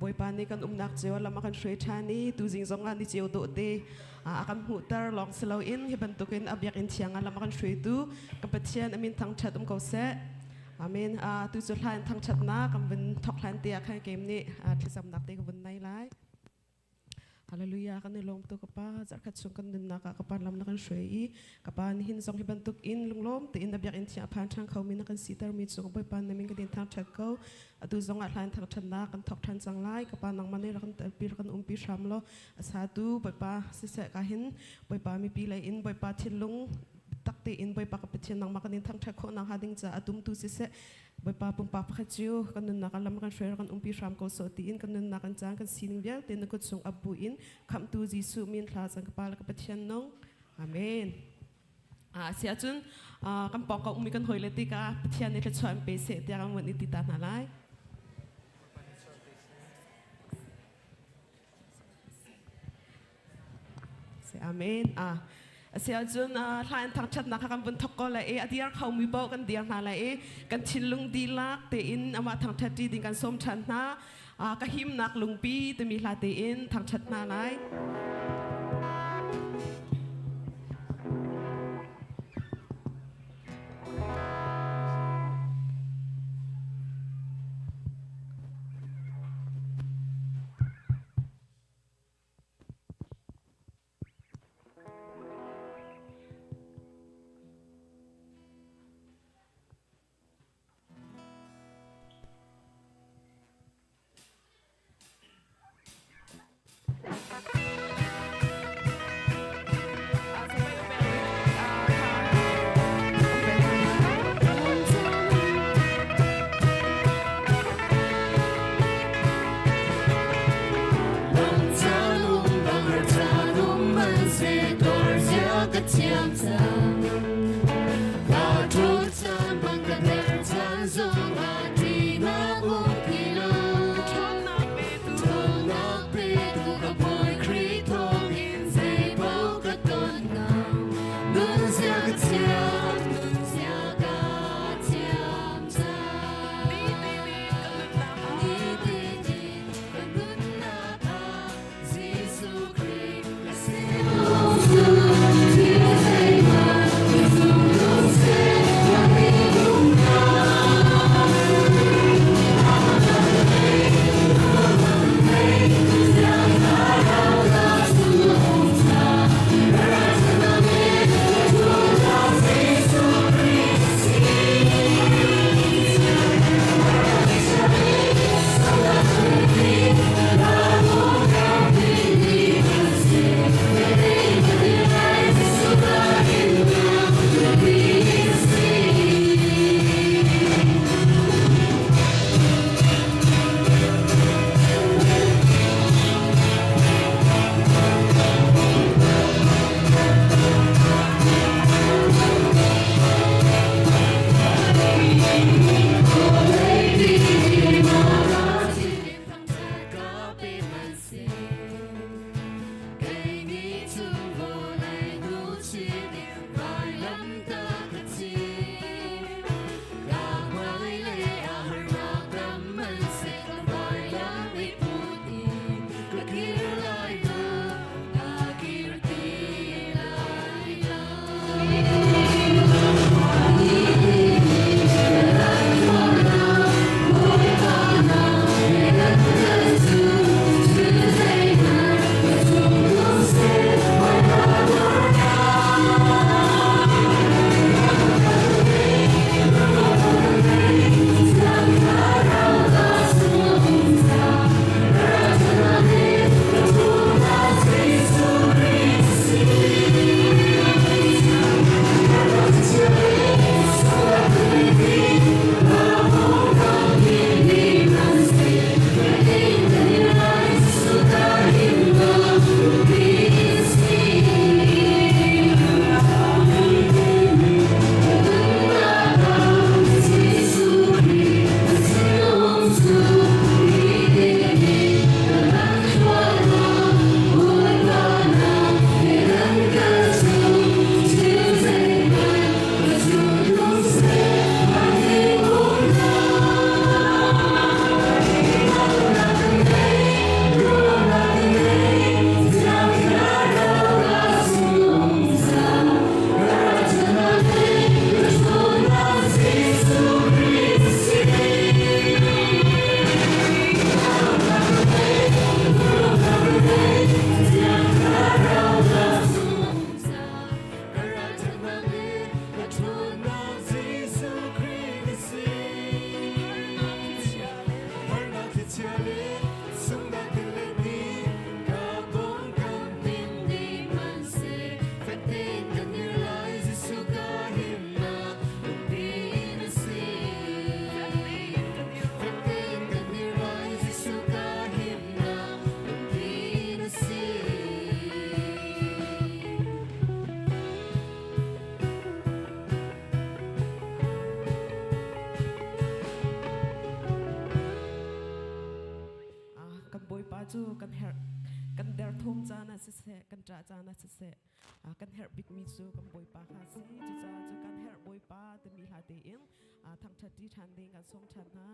อยปานี่กันนักเจียวละมากันช่วยชานี่ตูจิงสงงานที่เจียวโตเตakan mutar long selawin hibantukin abyak intiangan la makan shweitu kapatian amin thang chat kau se amin tu zulhan thang chat na kam bin thoklan tia khan game ni thisam nak te ko bun nai lai haleluya kan lom tu kapa zarkat sung kan din naka kapan lam nakan shwei kapan hin song hibantuk in lunglom te in abyak intia phan thang khau min nakan sitar mi chu boy pan namin kan thang chat ko atu zong atlan thang chat na kan thok than sang lai kapan nang mani rakan pir kan umpi shamlo asatu boy pa sise ka hin boy pa mi pi lai in boy pa thilung takte in boy pa kapathin nang makanin thang chat ko nang hading cha atum tu sise boy pa pum pa phachu kan nun nakan lam kan share kan umpi sham ko so ti in kan nun nakan chang kan sining bia ten ko sung abu in kham tu jisu min thla sang kapal kapathian nong amen sia chun kan pong ka umi kan hoileti ka pathian ni thachwan pe se tia kan wani ti ta na lai amen sia chun hlan thang chat na kan bun thok ko la adiar khau mi bo kan diar na la kan thilung dilak te in ama thang chat ti ding kan som chan na ka him nak lungpi te mi hla te in thang chat na lai kan der thom cha na se kan cha cha na se kan her big mi chu kan boi pa kha si chu cha chu kan her boi pa te mi ha te in thang that ti than ding kan som than na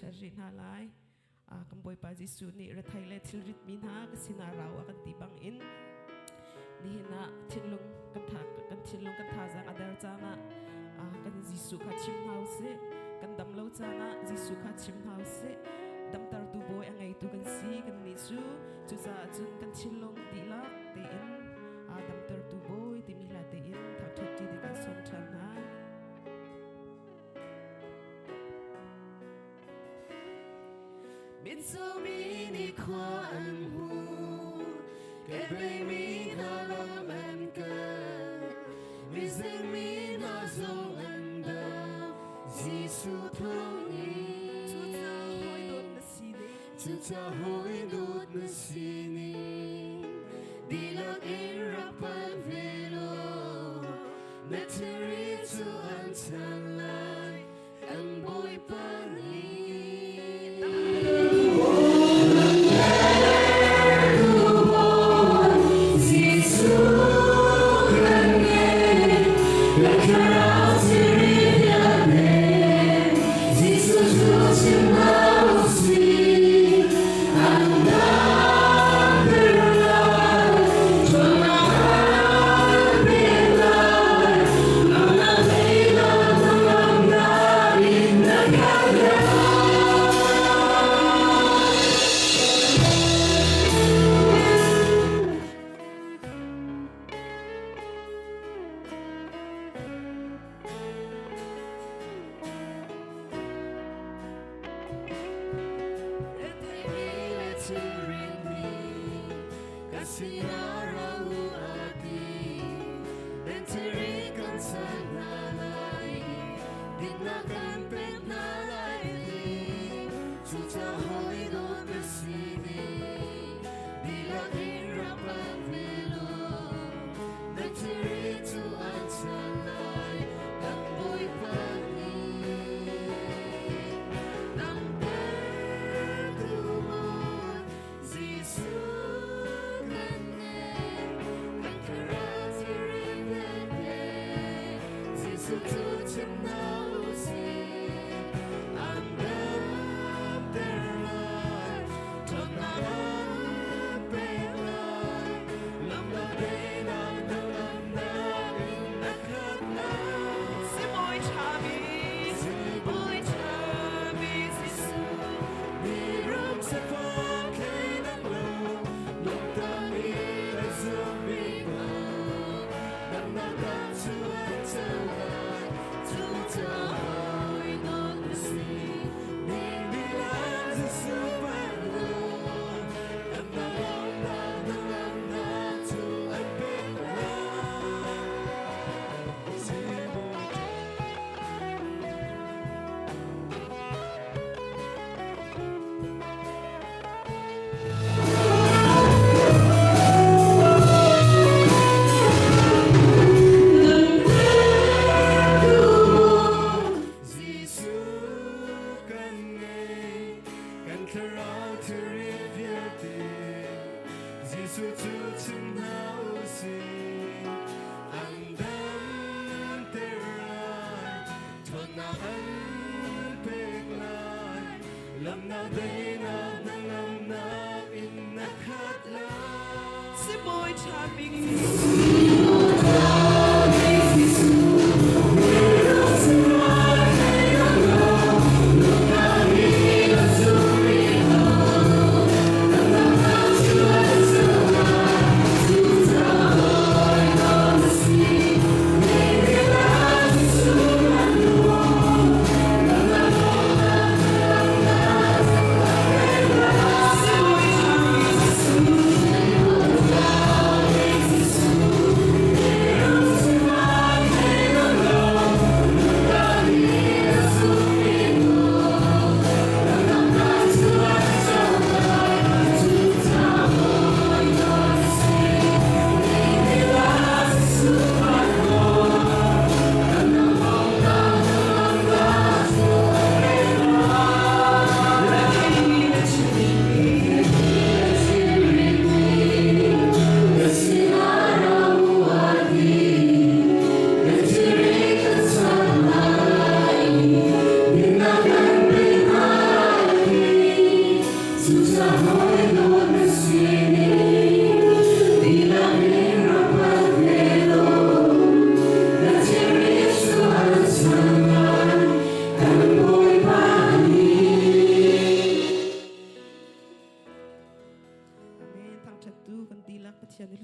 charin halai kan boy pa Jisu ni rathai le thil rit min ha ka sina raw akan tibang in dihina thilung kan thilung kan tha jang adar chana kan Jisu kha chim hau se kan dam lo chana Jisu kha chim hau se dam tar tu boy angai tu kan si kan ni chu cha chun kan thilung ti la te in dam tar tu boy ti mi la te in thak thak ti kan som than ha Min so mi ni kwa an hu Ke bay mi na lam an ka Mi zeng mi na zong an da Jisu thong ni chu cha hoi dot na si ni Chu cha hoi dot na si ni Di lak in rapan velo Na teri chu an chan lai An boy pa ni Jesus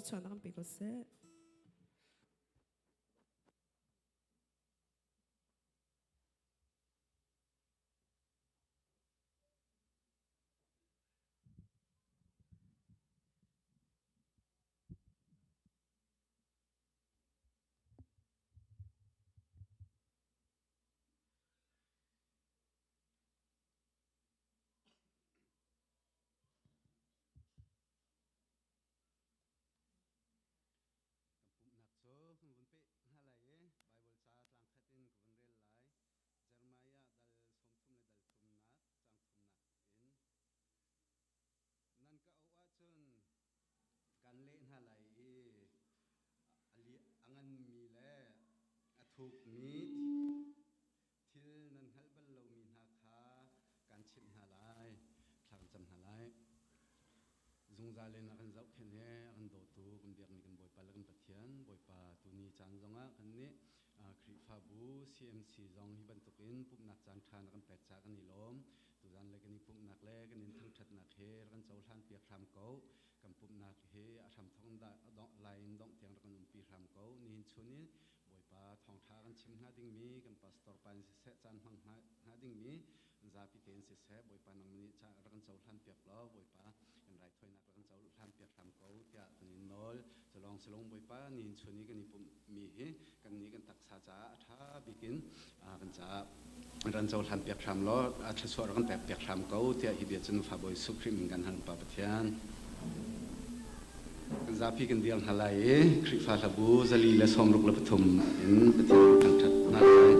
ชอนกันไปก็เสปุ่มนักโซ่คุณบุญเป้ฮาไลเอไบเบิลซาตรังขัดอินคุณเรียนไลจาร์มายาดัลสมทุมเลดัลทุมนักจังทุมนักอินนั่นก็เอาว่าจนการเล่นฮาไลเออลีอังันมีแลถูกมีทิลนันฮัลบัลโลมีนาคาการชิมฮาไลทางจำฮาไลจงใจเล่นกันเจ้าแค่นี้กันโดตูกันเบียกนี่กันบ่อยปลากันปะเทียนบ่อยปลาตัวนี้จานจงอ่ะกันนี้คริฟาบู CMC จงฮิบันตุกินปุ่มนักจานทานกันแปดจากกันนี่ล้มตัวจานเลยกันนี่ปุ่มนักเล่กันนี่ทั้งชัดนักเฮกันเจ้าทานเปียกทำเก้ากันปุ่มนักเฮทำท้องได้ดอกไลน์ดอกเทียงกันปีทำเก้านี่ชุนี้บ่อยปลาทองท้ากันชิมหาดิ้งมีกันปลาสตอร์ปันเสจานฟังหาดิ้งมีซาพิเตนเสเสบ่อยปลานังนี้จะกันเจ้าทานเปียกล้อบ่อยปลากันไรถอยนักกันเจ้าทานเปียกทำเก้าเจ้าตัวนี้น้อยจะลองสลงบ่อยปลานี่ชุนี้กันนี่ปุ่มมีกันนี้กันตักซาจ้าถ้าบิกินกันจะรันเจ้าทานเปียกทำล้ออาจจะส่วนกันแบบเปียกทำเก้าเจ้าฮิเบียจนฟ้าบ่อยสุขริมกันหันปลาปะเทียนZarhpi kan diang halai, krifa labu, zali les homruk lepetum, in betul kan nalai.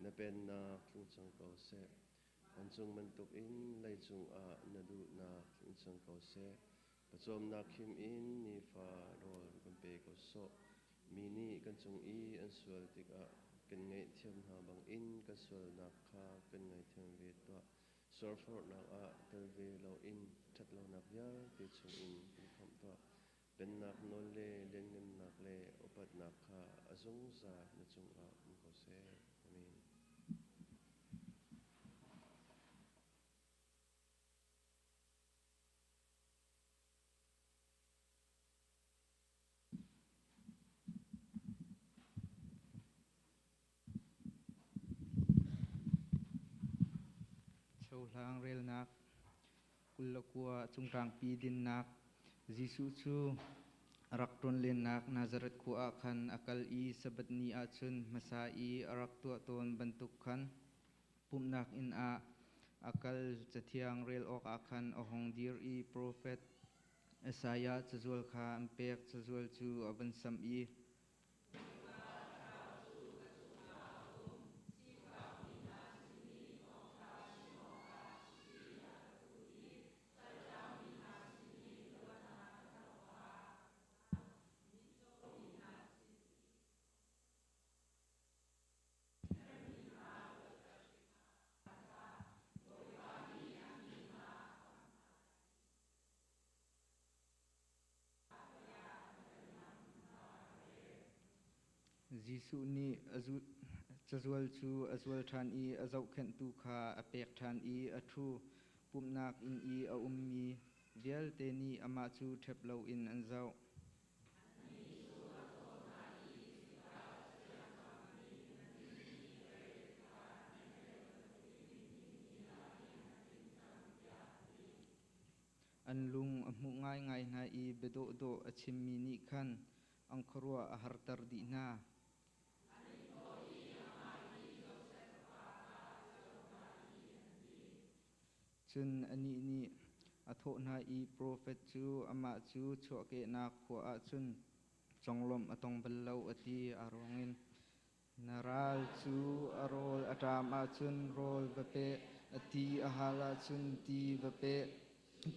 na pen na king chang kau se an chung man tuk in lai chung a na du na king chang kau se pachom na khim in ni fa rol kan pe ko so mi ni kan chung i an sual tik a kan ngai thiam ha bang in ka sual na kha kan ngai thiam ve to surfer na a tel ve lo in that lo nak ya ti chung in kan kham to pen nak non le len ngam nak le opat nak kha azung za na chung a ko se amen Châu lang rel nak kulakua chungrang pi din nak Jisu chu rakton len nak Nazareth ku akhan akal i sabat ni a chun masa i arak tu ton bantuk khan pum nak in a akal chathiang rel ok akhan ahong dir i prophet Isaiah chazul kha ampek chazul chu aban sam i Jisu ni chazul chu azwal than i azau khen tu kha apek than i athu pumnak in i a ummi vial te ni ama chu theplo in anzau an lung amu ngai ngai na i bedo do achim mi ni khan angkhorwa ahartar di na chun ani ni atho na i prophet chu ama chu choke na kho a chun chonglom atong ballo ati arongin naral chu arol atam a chun rol bape ati ahala chun ti bape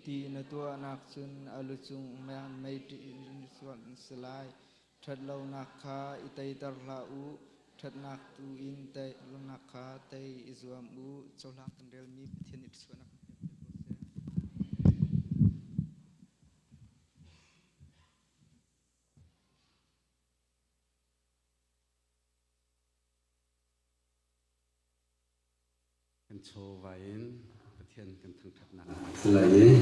ti na to nak chun aluchung man mai ti suan selai that lo nak kha itai tar la u that nak tu in tai lo nak kha tai izuam u cholak tandel mi thian it suanak kan chowain pathian kan thang that na selai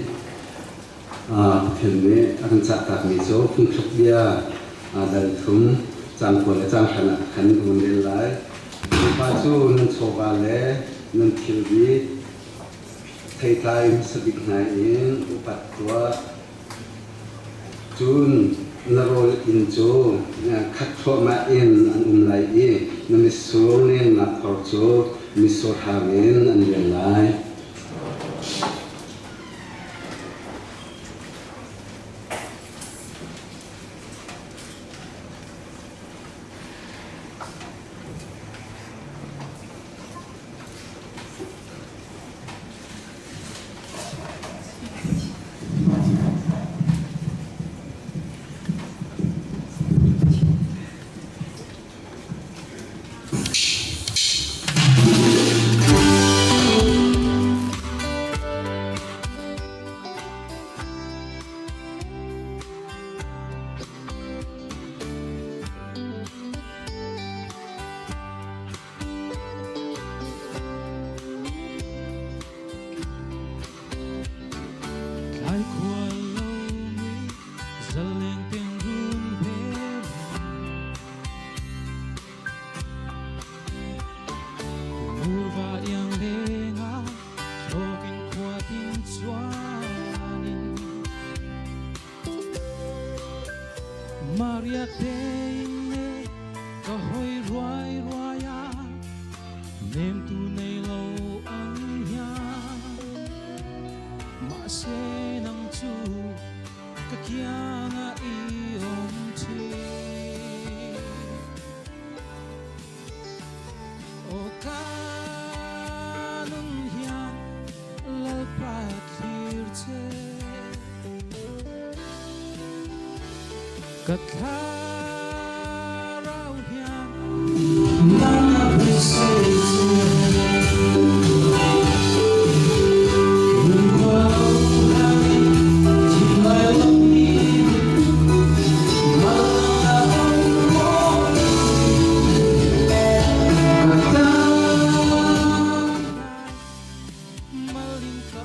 pathian ne akan cha tak mi cho phung thak dia dal thum chang ko le chang khana khan gun le lai pa chu nan chowa le nan thil bi thai thai sabik na in upat tua chun narol in cho khat tho ma in an lai e nami song ne na thor cho mi so hamen an le lai Maria teine ka hoi ruai ruaya nem tu nei lo ang ya ma se nang chu ka kya nga i om chi o ka Katharau hian nana preseite Unqual hari timai lami Malanga Malinka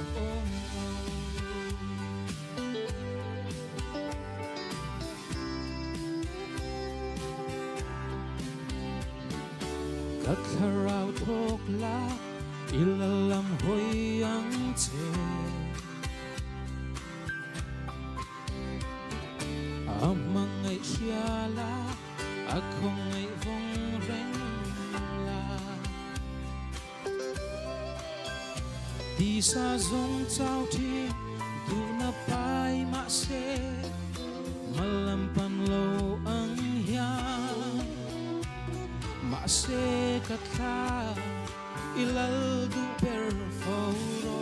Katharau thok la ilalam hoyang che Amangai siala akong ay vong reng la Di sa zong chao thi du na pai ma se malampan lo ang hiang ma se katha ilal du per foro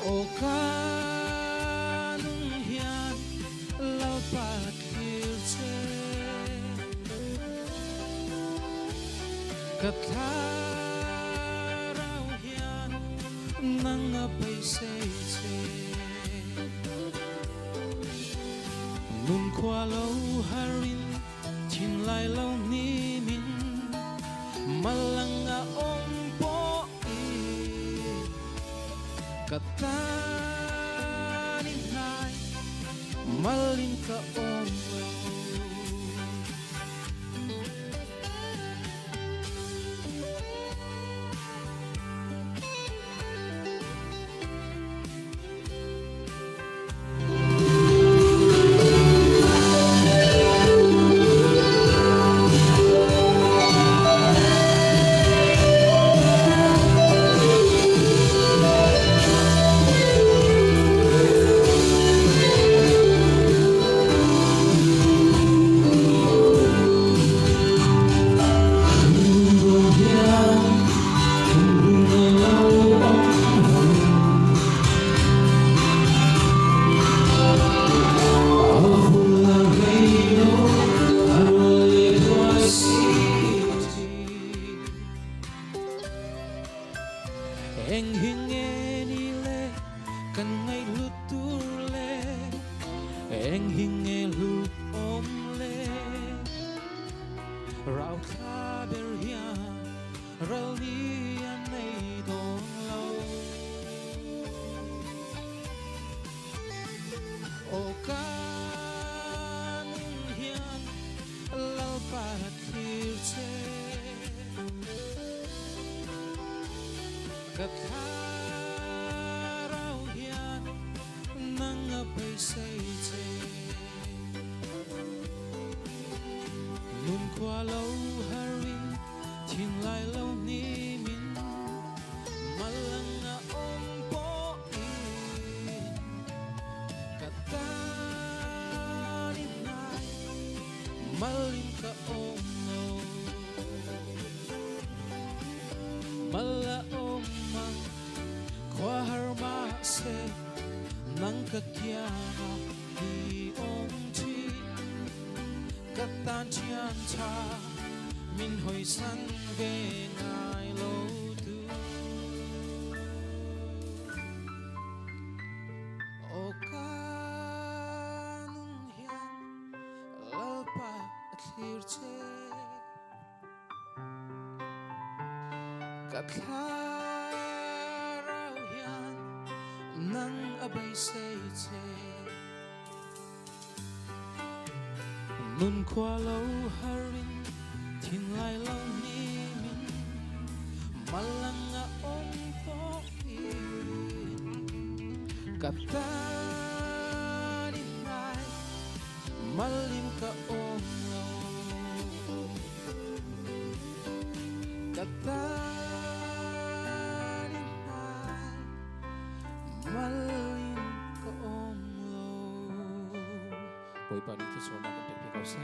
o kanung hian lalpat kirche Katharau hian nanga paisei che Nun kwa lo harin Chin lai lo ni min Malanga om po I Katani nai Malin ka om lo Eng hinge ni le kan ngai lut tur le Eng hinge lut om le Rau kha ber hia ral ni an nei dong lo O kan hian lau pa khir che Katharau hian nanga paisei che Nun kwa lo harin Thin lai lo ni min Malanga om po in Katani nai Malin ka om lo Mala om mang Kwa har ma se Nang ka kya Di om chi Katan chian cha Min hoi san ve ngai lo tu O kanung hian Lalpa athir che Katharau hian nang abay say che Nun kwa lo harin Thin lai lo ni min Malanga om po in Katani nai Malim ka om lo Katani nai Malim ka om lo Boy pa dito so na kapit ko sa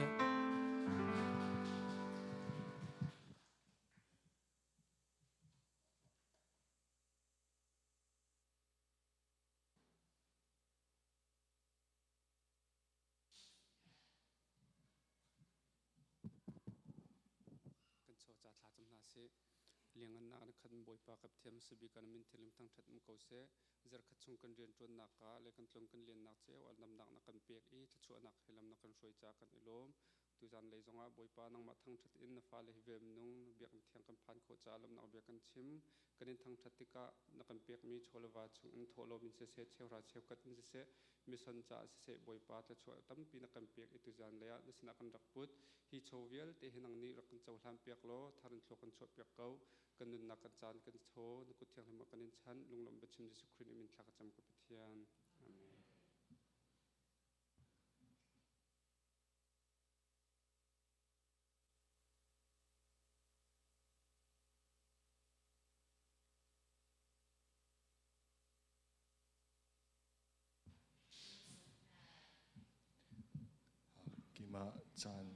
se liangan na khan boi pa kap thiam sibi kan min thilim thang that um ko se zar khat chung kan rian ton na ka le kan tlong kan lian nak che wal nam nak na kan pek I chu anak helam na kan roi cha kan ilom tu zan le zonga boi pa nang ma thang that in na fa le vem nung biak thiang kan phan kho cha lam na biak kan chim kan in thang that tika na kan pek mi cholawa chung in tholo min se se chewra chew kat in se mission cha se boi pa ta chu tam pi na kan pek I tu zan le ya na kan rak put hi chowial te hinang ni rak kan chaw hlam pek lo tharin thlo kan chot pek kau kan nun nak kan chan kan tho na ku thiang hlama kan in chan lunglom bachim jesu khrin min thla ka cham ko pithian amen Kima Caan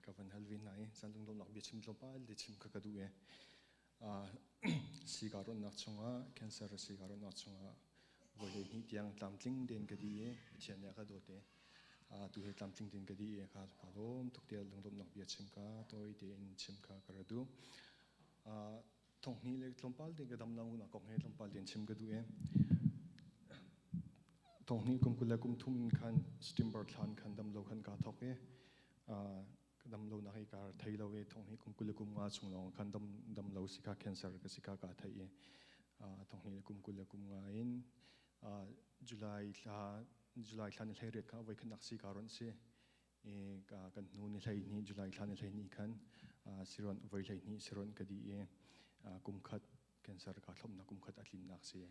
kavan halvin nai san lungdom nak biachim global de chim kakadu e sigaron nak chunga cancer sigaron nak chunga vole ni tiang tlamtling den kadi e thian ya ka dote tu he tlamtling den kadi e kha kalom tukte lungdom nak biachim ka toy de in chim ka karadu thongni le tlompal de gadam na una kong he tlompal den chim kadu e thongni kum kula kum thum khan stimber thlan khan dam lo khan ka thok e dam lo na hai kar thai lo e thongni kum kula kum nga chung lo khan dam lo sika cancer ka sika ka thai e thongni kum kula kum nga in july thlan lai ret ka vai khan nak si karon se e ka kan nu ni lai ni july thlan lai ni khan siron vai lai ni siron ka di e kum khat cancer ka thlom na kum khat atlim nak se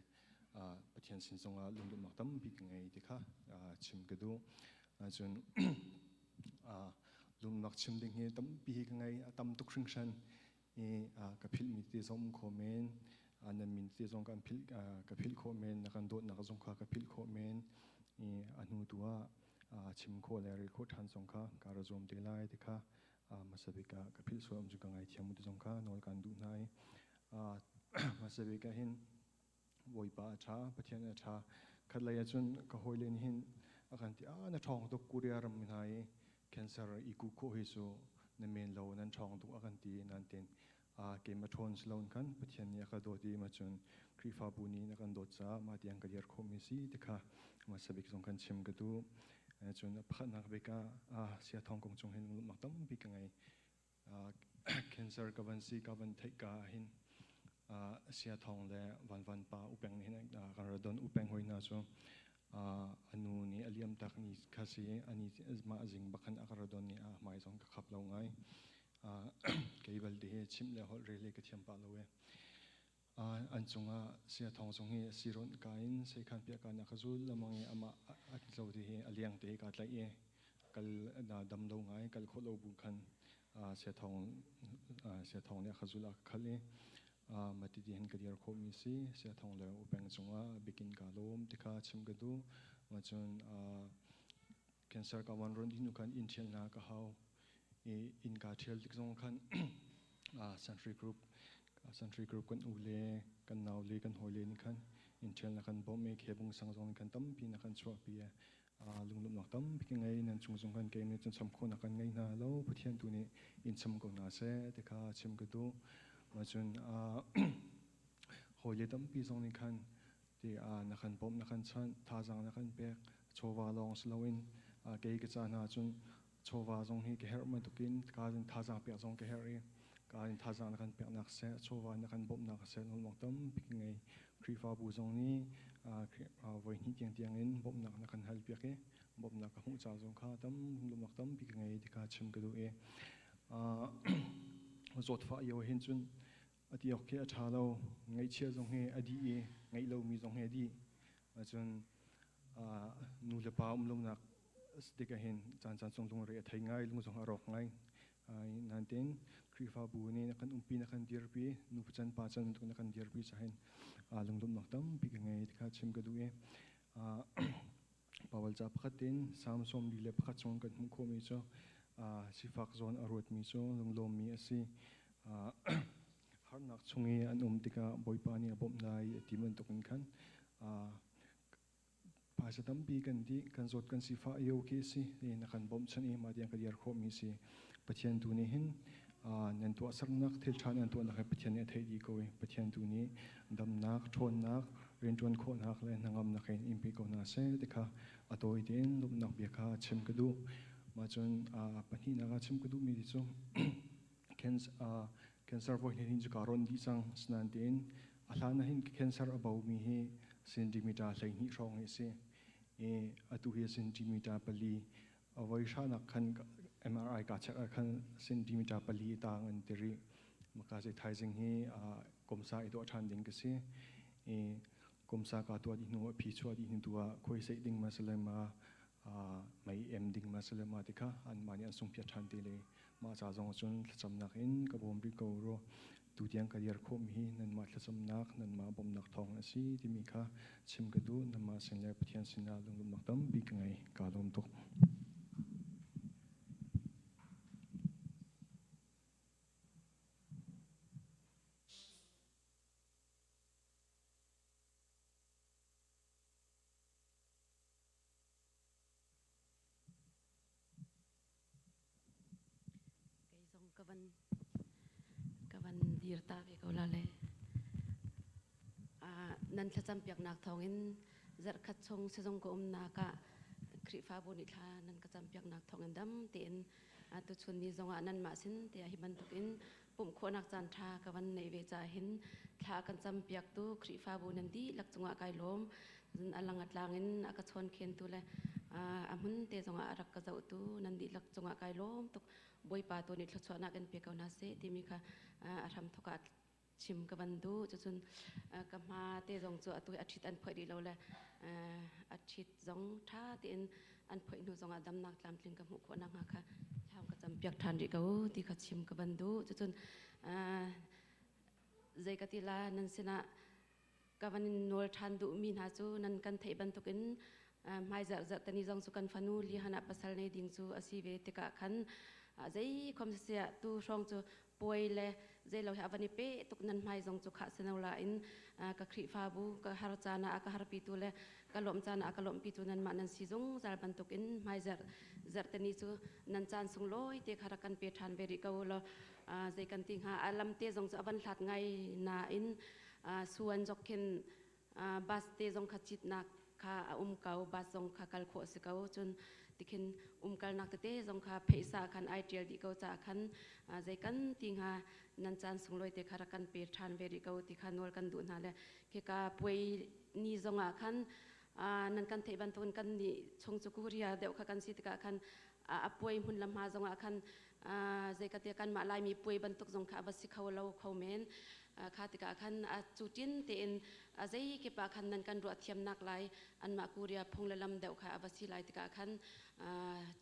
pathian sin zonga lungdum nak tam big ngai dikha chim kadu chun lum nak chim ding he tam pi ngai tam tuk hring shan e kapil mi te zom khomen anan min te zong kan phil kapil khomen nakan dot nak zong kha kapil khomen e anu tua chim kho le ri kho than zong kha kar zom de lai dikha masabika kapil som ju ka ngai thiam mu zong kha nol kan du nai masabika hin voi pa cha pathian cha khatlaya chun ka hoilen hin akan ti na thong to kuria ram nai cancer iku ko hi so na men lo nan thong tu akan ti nan ten ke ma thon slon kan pathian ya ka do ti ma chun krifa buni na kan do cha ma tiang ka yer khomi si tikha ma sabik song kan chim ka tu chun phana beka sia thong kong chung hin mak tam bi ka ngai cancer ka ban si ka ban thai ka hin sia thong le van pa upeng ni na karadon upeng hoina so anu ni aliam tak ni khasi ani ma jing bakhan akaradon ni mai song ka khap lo ngai keibal de chim le hol rele ka thiam pa lo we an chunga sia thong song hi siron kain se khan pia ka na khazul lamang ama atlo de he aliang te ka tlai e kal na dam lo ngai kal kho lo bu khan sia thong ne khazula khale mati di hen kadiar kho mi si sia thong le upeng chunga bikin ka lom tikha chim ka du ma chun cancer ka wan ron dinu kan in thel na ka hau in ka thel dik zong khan century group kan ule kan naw le kan hole ni khan in thel na kan bom me khebung sang zong kan tam pi na kan chwa pi lunglum nak tam pi ngai nan chung chung kan ke me chun sam kho na kan ngai na lo pathian tu ni in cham ko na se tikha chim ka du ma chun hole tam pi zong ni khan ti na khan bom na khan chan tha jang na khan pek chowa long slowin ke ka cha na chun chowa zong hi ke her ma tukin ka jin tha jang pek zong ke her ri ka jin tha jang na khan pek nak se chowa na khan bom na ka se nol mok tam pi ngai krifa bu zong ni voi ni tiang in bom na khan hal pek ke bom na ka hu cha zong kha tam lu mok tam pi ngai ti ka chim ka du e zot fa yo hin chun ati ok ke tha lo ngai chia zong he adi e ngai lo mi zong he di chun nu le pa long nak stika hin chan chung chung re thai ngai lung zong arok ngai nan ten krifa bu ni na kan umpi na kan Zarhpi nu chan pa chan tu na kan Zarhpi cha hin lung dum nak tam pi ngai kha chim ka du e pawal cha pakhatin sam som li le pakhat chung kan hum kho mi cho sifak zon arot mi cho lung lom mi asi har nak chungi an tika boi pa ni bom lai timan tokin khan pa sa tam pi kan di kan zot kan sifa yo ke si na kan bom chani ma diang ka yar kho mi si pathian tu ni hin นันตัวสักนักเทลชานันตัวนักให้ปะเทียนเนี่ยเทดีก็เว้ปะเทียนตัวนี้ดำนักชนนักเรียนจวนโคนักเลยนางอำนักเห็นอิมพิโกนาเซ่ติค่ะอัตโอินลุบนักเบียค่ะชิมกระดูมาจนปัญหานักชิมกระดูมีที่สุดcancer พวกนี้จะการันดีจังสนันเดนอาลานะหิน cancer อบ่าวมีให้เซนติเมตรเลยนี่รองให้เสียอัตุเฮเซนติเมตรปลีเอาไว้ชานักขัน MRI กัดเช็คขันเซนติเมตรปลีต่างกันทีรีมันก็จะทายจึงให้กรมสาตัวชันดิ่งก็เสียกรมสาการตัวดิ่งหัวพิชัวดิ่งตัวคุยเสกดิ่งมาสเลมาไม่ดิ่งมาสเลมาติค่ะอันมันยันส่งพิจารณาดีเลยมาจากจงจนสำนักอินกับผมริโกโรตัวอย่างการเรียนข้อมีนั่นมาสำนักนั่นมาบ่มนักทองอาศัยที่มีค่ะชิมกระดูนั่นมาเส้นเล็บเทียนสินาลงลุมนักตั้มบีกไงการลมตกkawan dirta be ko lale nan thacham piak nak thongin zar khat chong sejong ko na ka khri fa boni tha nan ka cham piak nak thongin dam ten tu chun ni zonga nan ma sin te hi ban tukin pum kho nak chan tha kawan nei ve cha hin tha kan cham piak tu khri fa bu nan di lak chunga kai lom jin alang atlangin aka chon khen tu le amun te zonga rak ka zau tu nan di lak chunga kai lom tuk boi pa to ni thlo na kan pe ka na se ti mi kha aram thoka chim ka bandu chu chun ka ma te jong chu atu athit an phoi di lo le athit jong tha tin an phoi nu jong adam nak lam tling ka mu kho na nga kha cham ka cham piak than ri ka ti kha chim ka bandu chu chun zai ka ti la nan sina ka van nol than du mi na chu nan kan thei ban tukin mai zar zar tani jong chu kan phanu li hana pasal nei ding chu asi ve te ka khan zai khom se tu rong chu poi le zai lo ha vani pe tuk nan mai jong chu kha senola in ka khri fa bu ka har chana ka har pi tu le ka lom chana ka lom pi tu nan ma nan si jong zar ban tuk in mai zar zar tani chu nan chan sung loi te khara kan pe than ve ri ka lo zai kan ting ha alam te jong chu avan thlat ngai na in suan jok khen bas te jong kha chit nak kha kau bas jong kha kal kho se kau chun tikin kal nak te jong kha phaisa khan ideal di ko cha khan zai kan ting ha nan chan sung loi te khara kan pe than ve ri ko ti khan nol kan du na le ke ka poi ni zonga khan nan kan thei ban ton kan ni chong chu kuria deu kha kan si ti ka khan apoi mun lam ha zonga khan zai ka te kan ma lai mi poi ban tuk jong kha ba si khaw lo khaw men kha ti ka khan chutin te in zai ke pa khan nan kan ru thiam nak lai an ma kuria phong la lam deu kha ba si lai ti ka khan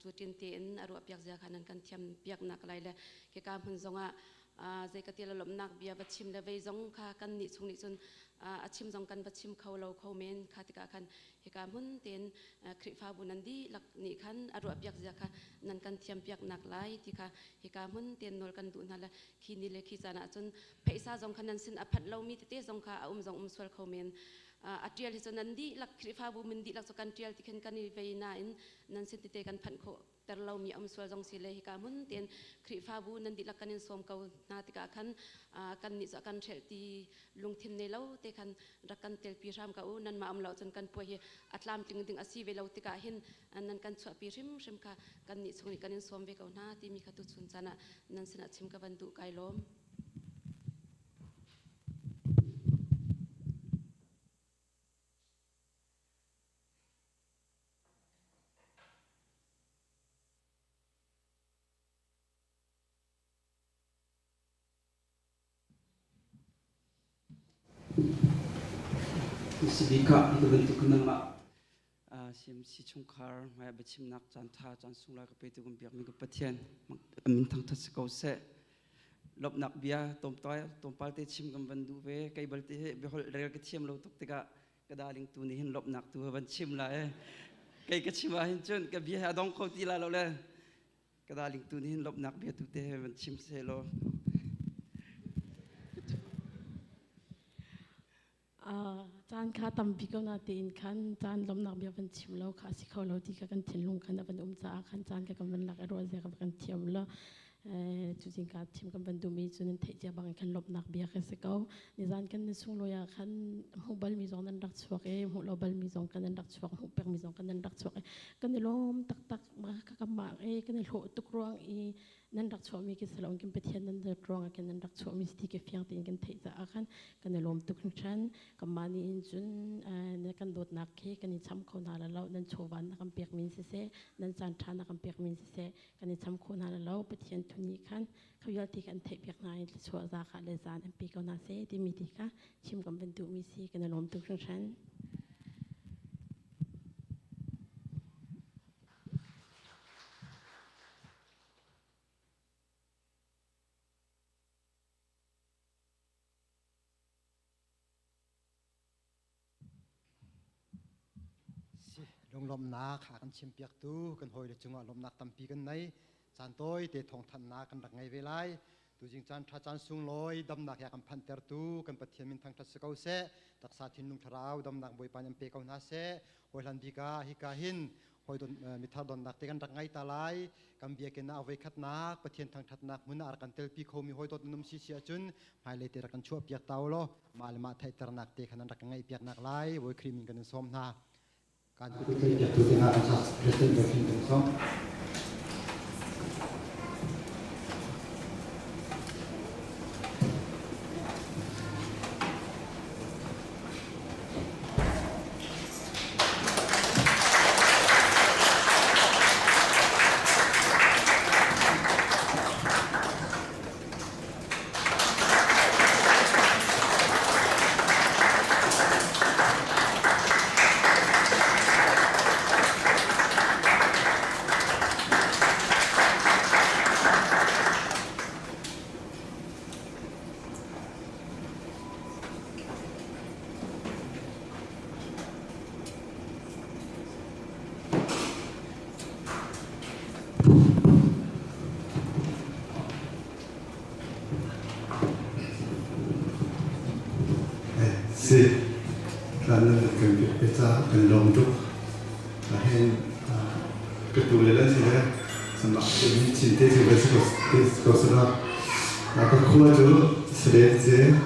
chutin te in aru piak ja khan nan kan thiam piak nak lai le ke ka mun zonga zai ka te la lom nak bia ba chim le ve zong kha kan ni chung ni chun achim jong kan ba chim khaw lo khaw men kha ti ka khan he ka mun ten khri fa bu nan di lak ni khan aru piak ja kha nan kan thiam piak nak lai ti kha he ka mun ten nol kan du na la khi ni le khi chana chun phaisa jong khan nan sin a phat lo mi te jong kha jong swal khaw men atial hi chon nan di lak khri fa bu min di lak so kan tial ti khen kan ni ve na in nan sin te kan phan kho tar lo mi swal jong si le hi ka mun ten khri fa bu nan di lak kan in som kau na ti ka khan kan ni sa kan thel ti lung thin nei lo te khan rak kan tel pi ram ka u nan ma lo chon kan po hi atlam ting ding asi ve lo ti ka hin nan kan chwa pi rim kha kan ni chung ni kan in som ve ka na ti mi kha tu chun chana nan sina chim ka ban du kai lom Sibika itu bentuk nama sim si chungkar maya bechim nak canta can sungla ke petu gumpiak mi kepetian min thang thas kau se lop nak bia tompal te chim gam bandu ve kai balte behol rel ke chim lo tok tega kadaling tu ni hin lop nak tu ban chim la kai ke chim hin chun ke bia adong ko ti la lo le kadaling tu ni hin lop nak bia tu te ban chim se lo Caan kha tam biko na tin khan caan lom nak bia van chim lo kha si khaw lo ti ka kan thin lung khan van cha khan caan ka kan van lak ro ze ka kan thiam lo จุดจิงการชิมกันบันดูมีจุดนั้นเทียบางกันลบนักเบียร์สเกาในจานกันในสุ่งลอยกันหูบัลมีจงนั้นรักสวกหูเราบัลมีจงกันนั้นรักสวกหูเปิกมีจงกันนั้นรักสวกกันในลมตักมากับมากันในโหตุกรวงนั้นรักสวกมีกิสลองกินไปเทียนนั้นรักรวงกันนั้นรักสวกมีสติกเฟียงตีกันเทียจะอากันกันในลมตุกชั้นกับมานี่จุนในกันโดดนักเกันในช้ำคนหาแล้วนั้นโชวันนักเปียกมินเสนั้นจานชานักเปียกมินเสกันในช้ำคนหาแล้วไปเทียนทุนีกันเขายอดที่กันเทปอยากนายชัวร์ราคาเลซานเอ็มปีเขานาเซที่มีที่ค่ะชิมกันเป็นตุมีซีกันในลมตุกชั้นลงลมนาขากันชิมเปียกตู้กันหอยเดจุงลมนักตั้มปีกันในจานต้อยเตะทองทันนากันดักไงเวลาตูจิงจานทาจานสุงลอยดำนักอยากกันพันเตอร์ตู้กันปะเทียนมินทางทัศเกาเสตักษาทินลุงทราวดำนักบอยปานยังเปกเอานาเสหอยลันบิกาฮิกาหินหอยดนมิทาดนนักเตกันดักไงตาลายกันเบียกันนาเอาไว้คัดนักปะเทียนทางทัดนักมุนอากันเตลปีโคมีหอยดนนุ่มซีเสียจุนหายเลยเตะกันชั่วเปียกเตาโลมาเลมาไทยตระนักเตกันดักไงเปียกนักลายบอยครีมินกันส้มนาการคุยกันจากตัวที่น่าจะชัดเรื่องแบบนี้เป็นสอง karena kita belum tuh lain ketulisan sih sama ini cinta sih bersekolah aku kuat tuh sedih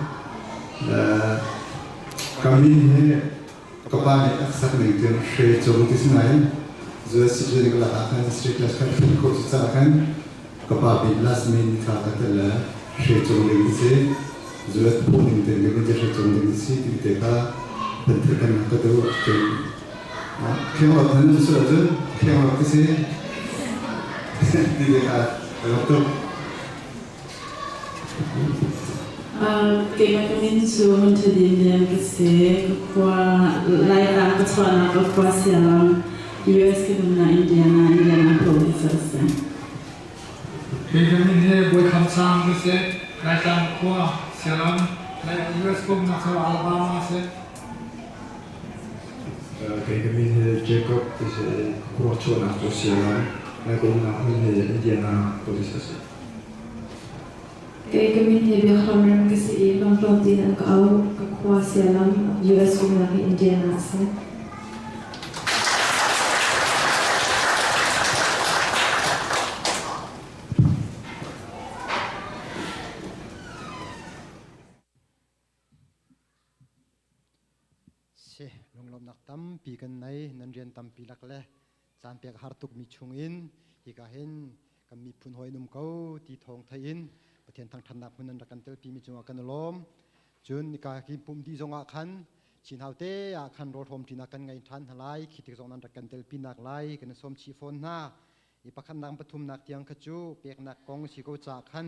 kami ini kepada aksak mungkin saya coba di sini juga sih juga akan sedikit kan ikut akan kepada last minute katalah saya coba di sini juga pun mungkin juga saya coba di sini kita bentukkan kedua yang orang itu sudah yang orang itu sih di dekat waktu kami cuma jadi yang kesih kuah layar kecuali kuah sialang US kita Indiana police kami ni buat kamsang kesih layar kuah sialang layar US pun nak soal Alabama sih kami Jacob is kuat nak sosial, aku nak Indiana police. Kami biar kami kasi bang plantin ang kau kakuasya lang US kung lagi Indiana sa. Tam pi kan nai nan rian tam pi lak le chan pek har tuk mi chung in hi ka hen kam mi phun hoi num kau ti thong thai in pathian thang than nak mun nan kan tel pi mi chung kan lom chun ni ka ki pum di zonga khan chin haute a khan ro thom tina kan ngai than halai khiti zong nan kan tel pi nak lai kan som chi phone na i pakhan nang pathum nak tiang khachu pek nak kong si ko cha khan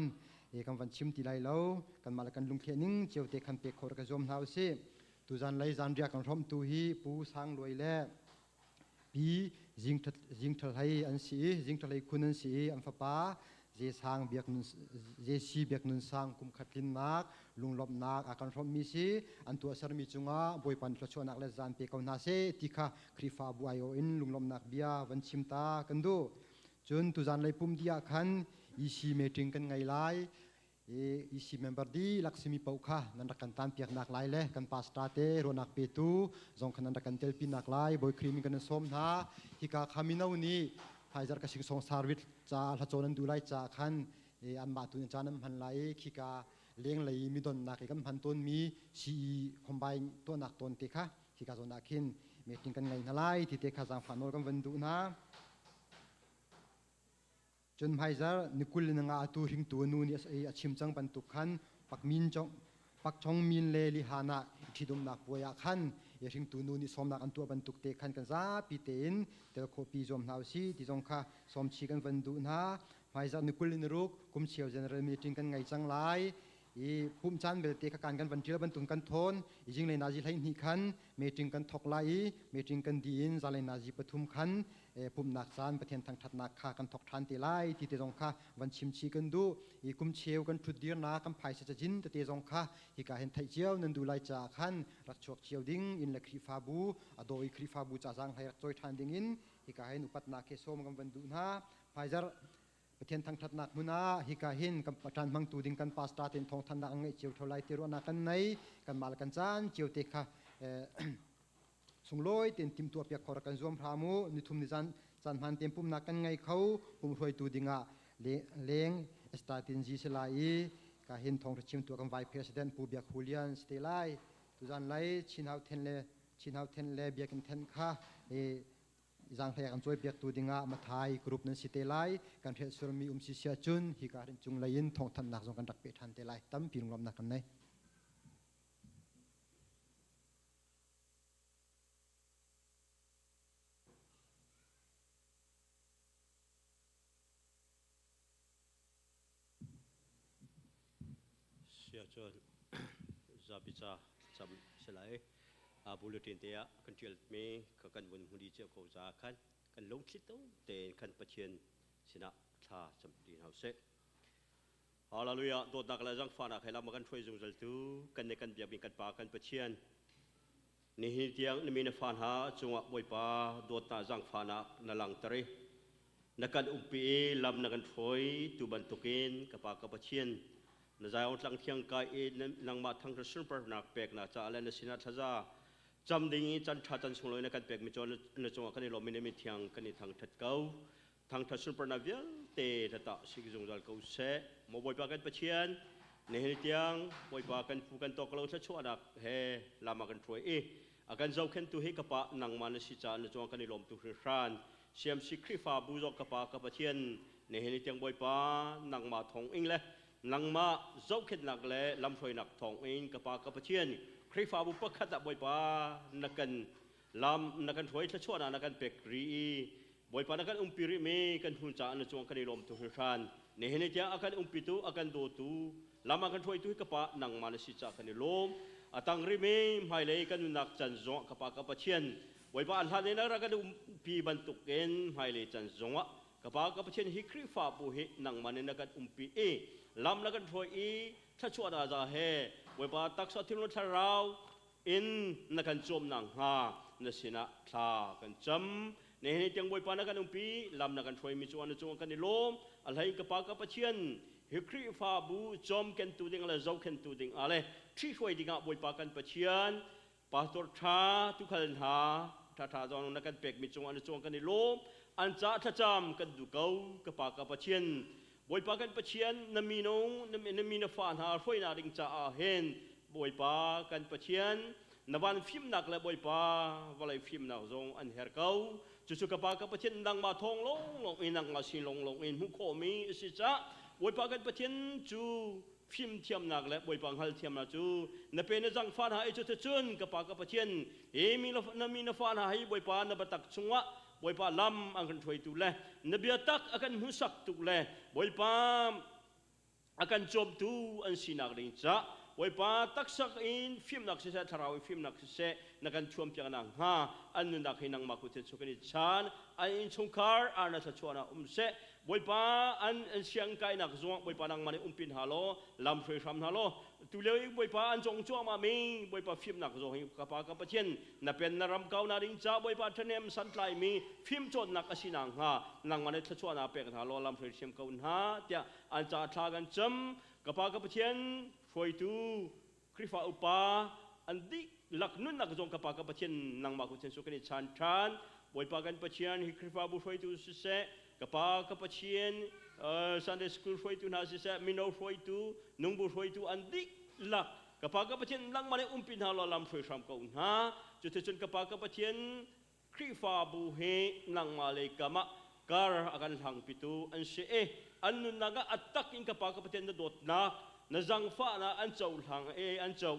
e kam van chim ti lai lo kan mal kan lung thlening cheute khan pek khor ka zom hau se tu zan lai zan ria kan rom tu hi pu sang loi le pi jing thal hai an si jing thal hai kun an si an fa pa je sang biak nun je si biak nun sang kum khatlin nak lung lop nak akan rom mi si an tu asar mi chunga boy pan thla chu nak le zan pe kauna se tikha khrifa bu ayo in lung lom nak bia van chimta kan du chun tu zan lai pum dia khan i si meeting kan ngai lai isi member di laksmi pauka nan rakan tan piak nak lai le kan pastate ronak petu zong kan rakan tel pin nak lai boy cream kan som na hika khaminau ni pfizer ka sing song service cha la chonan du lai cha khan อันมาตุนจานพันไหลขี้กาเลี้ยงไหลมีดนนักกันพันต้นมีชีคอมไบตัวนักต้นเตค่ะขี้กาโซนักขินเมติงกันไงนั่นไล่ที่เตค่ะสังฟันโนกันวันดูนะจนไพซานิคุลนงอาตูหิงตัวนูนี่อาชิมจังปันตุขันปักมินจงปักชงมินเลลิฮานะที่ดมนักปวยขันอย่าหิงตัวนูนี่สมนักอันตัวปันตุกเตขันกันซาปีเตนเตลโคปีจอมนาวซีที่จงค่ะสมชีกันวันดูนะไพซานิคุลนรุกกุมเชียวเจเนอเรลมีติงกันไงจังไลภูมิจันเบลเตกันกันวันเจริญบรรทุนกันทนยิ่งเลยนาจีไลนี่ขันเมติงกันทกไลเมติงกันดีนซาเลนาจีปทุมขันภูมินักสานประเทศทางทัดนักขากันทกทันเตไลที่เตจงค่ะวันชิมชีกันดูกุมเชียวกันทุดเดียนากันภายเสจจินเตจงค่ะที่การเห็นไทยเจียวนันดูไลจ่าขันรักชกเชียวดิ้งอินเลคริฟาบูอโดยคริฟาบูจ่าจังให้รักจอยทันดิ้งอินที่การเห็นอุปัตนาเคโซมกันวันดูนะภายจารประเทศทางทัดนักมุนาฮิกาหินกับประธานมังตูดิงกันปาสตาเตนทองทันดังเจียวเท่าไรเตรวนากันในกันมาลกันจานเจียวเตค่ะสงลอยเต็นติมตัวเปียกขอรักันรวมพรามูนิทุมนิจันจันพันเต็มปุ่มนักกันไงเขาปุ่มรวยตูดิงะเลงสตาตินจีเซลายกาหินทองชิมตัวกันไวเพรสเดนปูเบียกฮูเลียนสเตไลตุจันไลชินฮาวเทนเลเบียกันเทนค่ะจังเทียกันช่วยเบียกตัวดิ่งมาไทยกรุ๊ปนั้นสิเตไลกันเทศมีสิเสียจุนฮิการจุงไลน์ทองทันนักจงกันรักเปิดทันเตไลตั้มพิรุณนักกันไหนเสียจนจะพิจารจำสลายบุรุษเตียกันเจลมีกันบนหุ่นดีเจ้าเขาจะกันลงคิดต้องเตะกันประชิญชนะท่าจำดีเอาเสะฮาเลลูยาโดดนักละจังฟ้านักให้เรามากันช่วยจงจัลตูกันในกันเบียบกันปากันประชิญนี่ฮิตยังนี่มีนฟ้าหาจงบอยปาโดดนักจังฟ้านักนลังตรีนักกันปีลำนักกันช่วยตูบันตุกินกับปากับประชิญนายเอาหลังเที่ยงกายนังมาทั้งกระสุนปนักเปกนักจะอะไรนสินาทจ้าจำดิ่งจันทร์จันทร์ส่งเลยนักการเปกมิจอนในจังหวะกันในลมมินมิเทียงกันในทางทัดเก้าทางทัดสุนปนักเวียเตะตะสิกจงจัลเก้าเสะมอบอยปากันประเชียนในเหตุยังบอยปากันฟูกันตกเราชัดชัวนักเฮลามากันช่วยอาการเจ้าเข็นตุเฮกปะนังมาในสิจานในจังหวะกันในลมตุเรานเสียมสิคริฟาบูจอกกปะกับประเชียนในเหตุยังบอยปานังมาทองอิงเลยนังมาเจ้าเข็นนักเล่ลำช่วยนักทองอิงกปะกับประเชียนคริฟาบุปขัดบอยปานักกันลำนักกันถอยชัชวนานักกันเปกรีบอยปานักกันปิริเมกันหุ่นจานจวงกันในลมตุหิรันในเหตุยังอากันปิตุอากันโดตุลำอากันถอยตุกปะนังมาในสิจากันในลมตังริเมไม่เลยกันนักจันจงกปะกับประเชียนบอยปาอันทันในนักกันปีบรรทุกเอ็นไม่เลยจันจงกปะกับประเชียนฮิคริฟาบุเหนังมาในนักกันปีลำนักกันถอยชัชวนาจะเฮบอยปาตักสัติลุทาราวอินนักการจมนังฮานสินะทากันจำในเหตุยังบอยปานักการปีลำนักการช่วยมิจวนจงกันในลมอะไรกับปากกับประเชียนฮิคริฟาบูจอมกันตูดิงอะไรเจ้ากันตูดิงอะไรที่ช่วยดิ่งบอยปากันประเชียนปาตัวทาทุกขันหาทาจองนักการเปกมิจวนจงกันในลมอันจะทัจามกันดูเกากับปากกับประเชียนบอยปากันประเชียนนมีนงนมีนฟานหาช่วยนาดิงจะอาเห็นบอยปากันประเชียนนวันฟิมนักและบอยปาวลัยฟิมนักจงอันเฮร์เกาจุดกับปากันประเชียนดังมาทองลงอินังมาสิลงอินมุขมีสิจ้าบอยปากันประเชียนจูฟิมเทียมนักและบอยปังฮัลเทียมนักจูนเป็นจังฟานหาจุดจุนกับปากันประเชียนมีนฟานหาให้บอยปานบัตักชงวะบอยปาลำอังกันถอยตุเลนเบียตักอากันมุสักตุเลบอยปาอากันจบตุอันสินักดิงจ้าบอยปาตักสักอินฟิมนักเสะทาราวิฟิมนักเสะนักกันชวมเพียงนังฮาอันนุนักให้นังมาคุเทสุกันชานอันอินชงคาร์อันนัทชวนาเสะบอยปาอันเสียงไกนักจงบอยปานังมันปินฮาโลลำเฟรชามฮาโลตุเลย์บอยปาอันจงจ้วมามีบอยปาฟิมนักจงให้กับปากกับเช่นนับเป็นนารำเก่านาริงจ้าบอยปาทเนมสันไลมีฟิมจนนักอสินังฮานังมันทัชวนาเปกฮาโลลำเฟรชามเก่าฮาเตียอันจะทากันจำกับปากกับเช่นช่วยตูคริฟาอุปาอันดิหลักนุ่นนักจงกับปากกับประเชียนนังมาคุเชนสุกันชานบอยปากันประเชียนฮิคริฟาบุช่วยตูสุเสะ กะปากะปะเชียนSunday school ช่วยตุนาสิเสมิโนช่วยตุนุ่งบุช่วยตุอันดิลักกะปากะปะเชียนลังมาในปินหาลอลำช่วยสามกงฮะจุดที่จนกะปากะปะเชียนครีฟาบูเฮนังมาเลยกะมะการakan hang pitu an se an nun naga attack in kapa ka paten na dot na zang fa na an chaw hang an chaw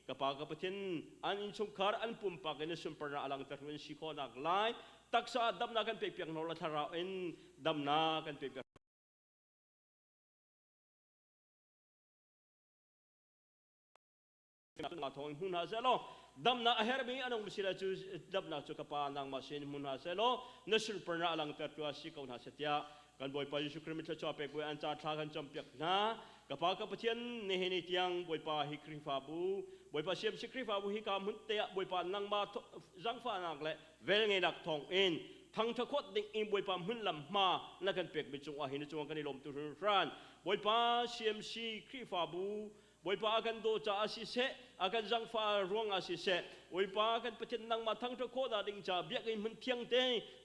kapa ka paten an in chung khar an pum pa ke na super na alang tarwen si ko nak lai taksa dam na kan pe piang no la thara en dam na kan pe nga thong hun ha zelo dam na aher mi anong bisila chu dam na chu kapa nang masin mun ha zelo na super na alang tarwa si ko na satya kan boy pa Yesu Christ cha pe boy an cha tha kan champiak na kapa ka pathian ne he ni tiang boy pa hi kri fa bu boy pa siam si kri fa bu hi ka mun te boy pa nang ma jang fa nak le vel nge nak thong in thang tha khot ding in boy pa mun lam ma na kan pek bi chung a hin chung kan ni lom tu ran boy pa siam si kri fa bu boy pa akan do cha asi se akan jang fa ruang asi se boy pa akan pathian nang ma thang tha khot da ding cha biak in mun thiang te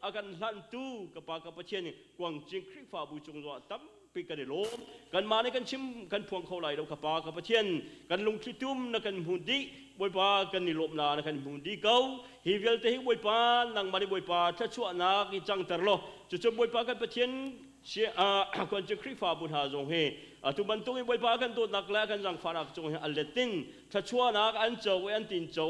akan hlan tu kapa ka pathian kwang jing kri fa bu chung zo tamปีกันได้ลมกันมาในกันชิมกันพวงเขาไหลเราขับปลาขับเชียนกันลงที่ตุ้มนักกันหุ่นดีบอยปลากันนิลมนานักกันหุ่นดีเก่าฮิเวลเตหิบอยปลานังมาในบอยปลาถ้าชั่วนักจังตลอดจุดบอยปลากันเชียนเสียคนจะครีฟ้าบุญหาจงเฮทุกบรรทุกบอยปลากันโดดนักแล้วกันจังฟ้านักจงเฮอันเลตินถ้าชั่วนักอันเจ้าอันตินเจ้า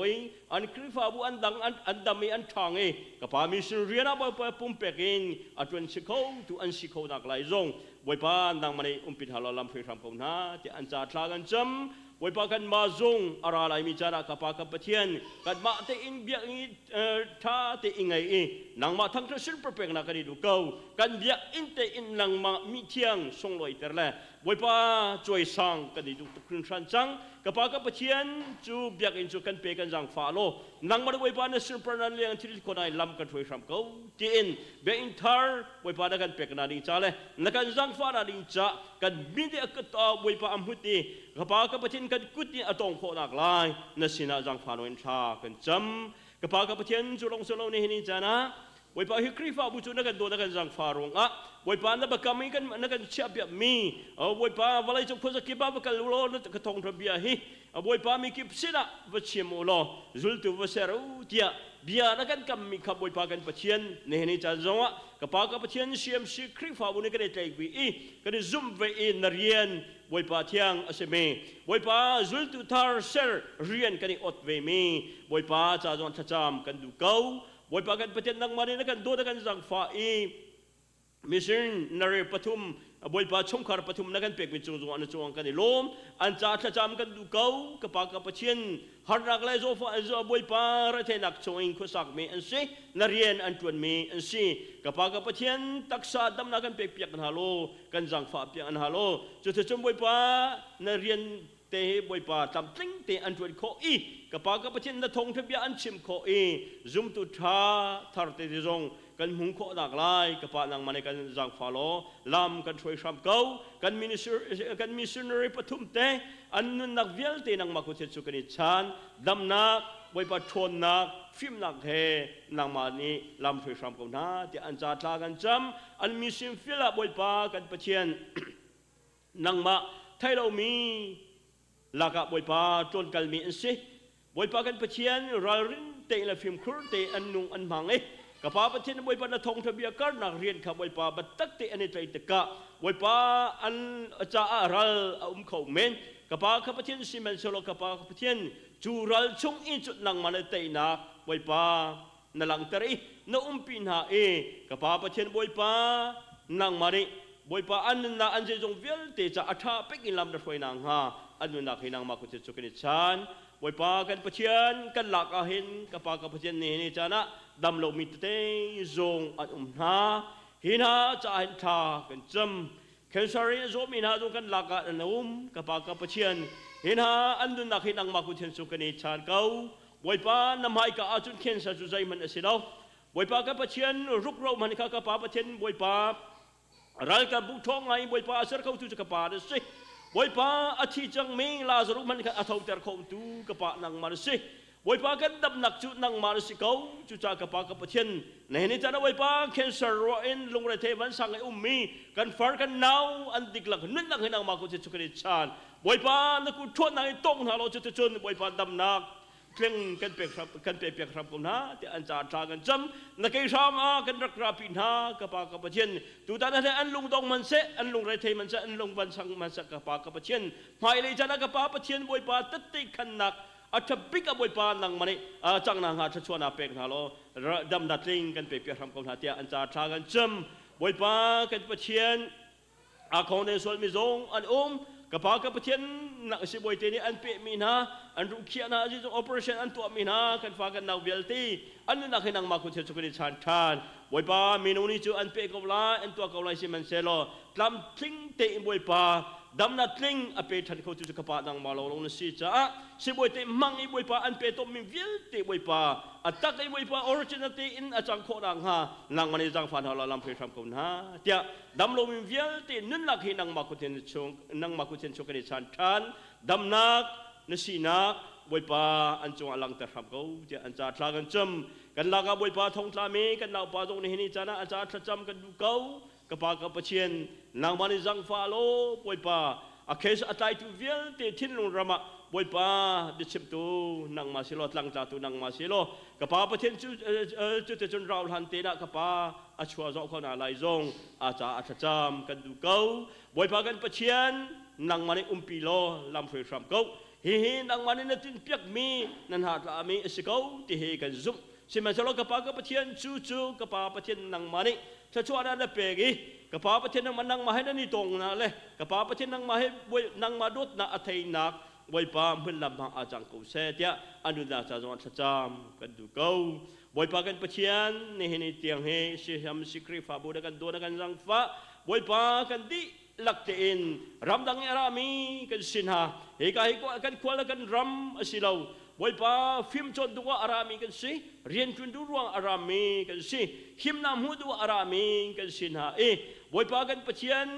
อันครีฟ้าบุอันดังอันดำมีอันทางกับปามีสุริยะบอยปลาปุ่มเปกินอันเป็นสิเขาตัวอันสิเขานักไหลจงบอยปานังมาในปิดหาลลำเพลรำปูนาที่อันจ่าทลากันจำบอยปากันมาจงอะไรอะไรมีจาระกับปากกับเทียนกันมาเตอินเบียงท่าเตอิงไงนังมาทั้งทั้งสิ้นประเพณีกันดูเก่ากันเบียอินเตอินนังมามีเทียงส่งลอยแต่ละบอยปาช่วยสังกันดูตุกขึ้นชันจังกับปากกับเทียนจูเบียอินจูกันเปกันจังฟ้าโลนังมาบอยปาในสิ้นประนันเลี้ยงที่คนไหนลำกันช่วยรำเก่าที่อินเบียอินทาร์บอยปาได้กันเปกันนาดิงจ้าเลยนักกันจังฟ้านาดิงจ้ากันบินเดกตาบอยปาอัมพุตีกับปากกับเทียนกันกุฏิอตองโคนักลายนัสินาจังฟ้าโนอินชากันจำกับปากกับเทียนจูลงสโลนี่หินิจานะบอยปาฮิครีฟ้าบุจูนักกันโดนักกันจังฟ้ารงอ่ะบอยปานับกามีกันนักกันเชียบมีบอยปาวลัยจุกพจกิบาบกันลุโลนักกระทงทบียฮีบอยปามีกิบสินะวัชเมโลจุลตุวัชรูเตียบียนักกันกำมีขับบอยปากันปัจเจียนนี่หินิจาจงอ่ะกับปากกับปัจเจียนเชียมชีครีฟ้าบุนักกันได้ใจวีกันซุ่มเวอินนเรียนบอยปาเทียงอาเซเมบอยปาจุลตุทาร์เซอร์เรียนกันอดเวมีบอยปาจาจวนทัจามกันดูเก่าบอยปากันประเทศนังมานี่นักกันโดนักกันจังฟ้ามิสินนเรปฐุมบอยปาชงคาร์ปฐุมนักกันเปกเป็นจงจงอันจงกันในลมอันจ่าทัจามกันดูเก่ากับปากกับประเทศฮาร์นักไลโซฟ้าบอยปาระเทนักจงอิงคุสักเมอันซีนเรียนอันจวนเมอันซีกับปากกับประเทศตักษาดำนักกันเปกเปียกกันฮัลโหลกันจังฟ้าเปียกกันฮัลโหลจุดที่จงบอยปานเรียนเตะบอยปาทำติ้งเตะอันจวนโคกับปากกับประเทศนัทงทบียอันชิมโคซุมตุทาทาร์เตติจงกันหุงโคดักไลกับปานังมันกันจังฟาโลลำกันช่วยชามเก่ากันมิสซินรีปฐุมเตอันนุนนักเวลเตนังมาคุเทสุกันอิชานดำนักบอยปาชนนักฟิมนักเฮนังมานีลำช่วยชามกันนะที่อันจัดลากันจำอันมิสินฟิลาบอยปากันประเทียนนังมาไทยเรามีลากะบอยปาจนกันมีอันสิบอยปากันประเทียนรารินเตละฟิมครูเตอันนุงอันมังกับปาประเทศบอยปาณทงทบียการนักเรียนขับบอยปาบัตตักเตอันนี้ใจตะกะบอยปาอันจ่าอารัลเขาเมนกับปาขับประเทศซีเมนโซโลกับปาขับประเทศจูรัลชงอิจุดนังมันเตยนักบอยปานลังตรีนปินหากับปาประเทศบอยปานังมานีบอยปาอันนั้นอันเจจงเวลเตจะอัฐาเป็กอินลำดับไฟนางฮาอันนั้นนักให้นางมาคุเทสุกันชานบอยปากันประเทศกันหลักอาหินกับปากับประเทศนี่จานะดำลงมิตรเตยงอันนาหินาจะเห็นทากันจำเคนซารีโซมินาจงกันหลักอันนุ่มกับปากกับเชียนหินาอันดุนักหินังมาคุเทนสุกันในชาญเก่าบอยปานำให้กับอาจุนเคนซาจุใจมันเสียแล้วบอยปากับเชียนรุกเรามันกับปาประเทศบอยปารัลกับบุกทองไงบอยปาเสร์เขาตุจกับปาเดสิบอยปาอาทิจังเมงลาสรุมันกับอาทาวเตอร์เขาตุกับปานังมันสิ boi pa kan dam nak chu nang mar si kau chu cha ka pa ka pathian nei ni chana boi pa cancer ro in lung re the ban sang ai mi kan far kan nau an dik lak nun nak hinang ma ko chu ka ni chan boi pa na ku thon nang tong na lo chu chun boi pa dam nak kleng kan pe krap ko na te an cha tra kan cham na kai sama kan rak ra pin ha ka pa ka pathian tu ta na an lung dong man se an lung re the man se an lung ban sang man se ka pa ka pathian mai le chana ka pa pathian boi pa tat te khan nak a thabik a boi pa nang mani a chang na nga chuana pek na lo dam na tling kan pe ram ko na te an cha tra kan cham boi pa kan pathian a khong ne sol mi zong an kapag kapatyan na si boy tini an pe mina an rukia na ji operation an to mina kan fagan na welti an na kinang makut sa kuni chantan boy pa minuni chu an pe kawla an to kawla si manselo tlam tling te boy pa dam na tling a pe than ko chu kapa nang malolong na si cha si boy te mang i boy pa an pe to mi welti boy pa atak i boy pa originality in a chang kho nang ha nang mani jang fan hala lam pe sam ko na tia dam lo mi welti nun lak hi nang makut chung nang makut chen chokani chan than dam nak na sinak boy pa an chung alang ta ram ko tia an cha tla kan chum kan la ka boy pa thong tla me kan lau pa jong ni ni chana an cha thla cham kan du ko kapag kapatien nang mani jang fa lo boy pa a case atai tu vial te thin lung rama boy pa de chip tu nang ma silo tlang cha tu nang ma silo kapag patien chu te chun raul han te na kapa a chua zo ko na lai zong a cha a cham kan du ko boy pa kan patien nang mani umpi lo lam phoi ram ko hi nang mani na tin piak mi nan ha la mi sikau ti he kan zum si ma silo kapag patien chu kapag patien nang mani cha chua na pegi kapag patien nang manang mahay na ni tong na le kapag patien nang mahay boy nang madot na atay nak boy pa mun lam hang ajang ko se tia anu na cha zon cha cham kan du ko boy pa kan patien ni ni tiang he si ham sikri fa bo kan do kan jang fa boy pa kan di lakte in ram dang arami kan sinha he ka hi ko kan kwala kan ram asilaw boy pa film chon duwa arami kan si rian chun du ruang arami kan si him nam hu duwa arami kan sinha boy pa kan patien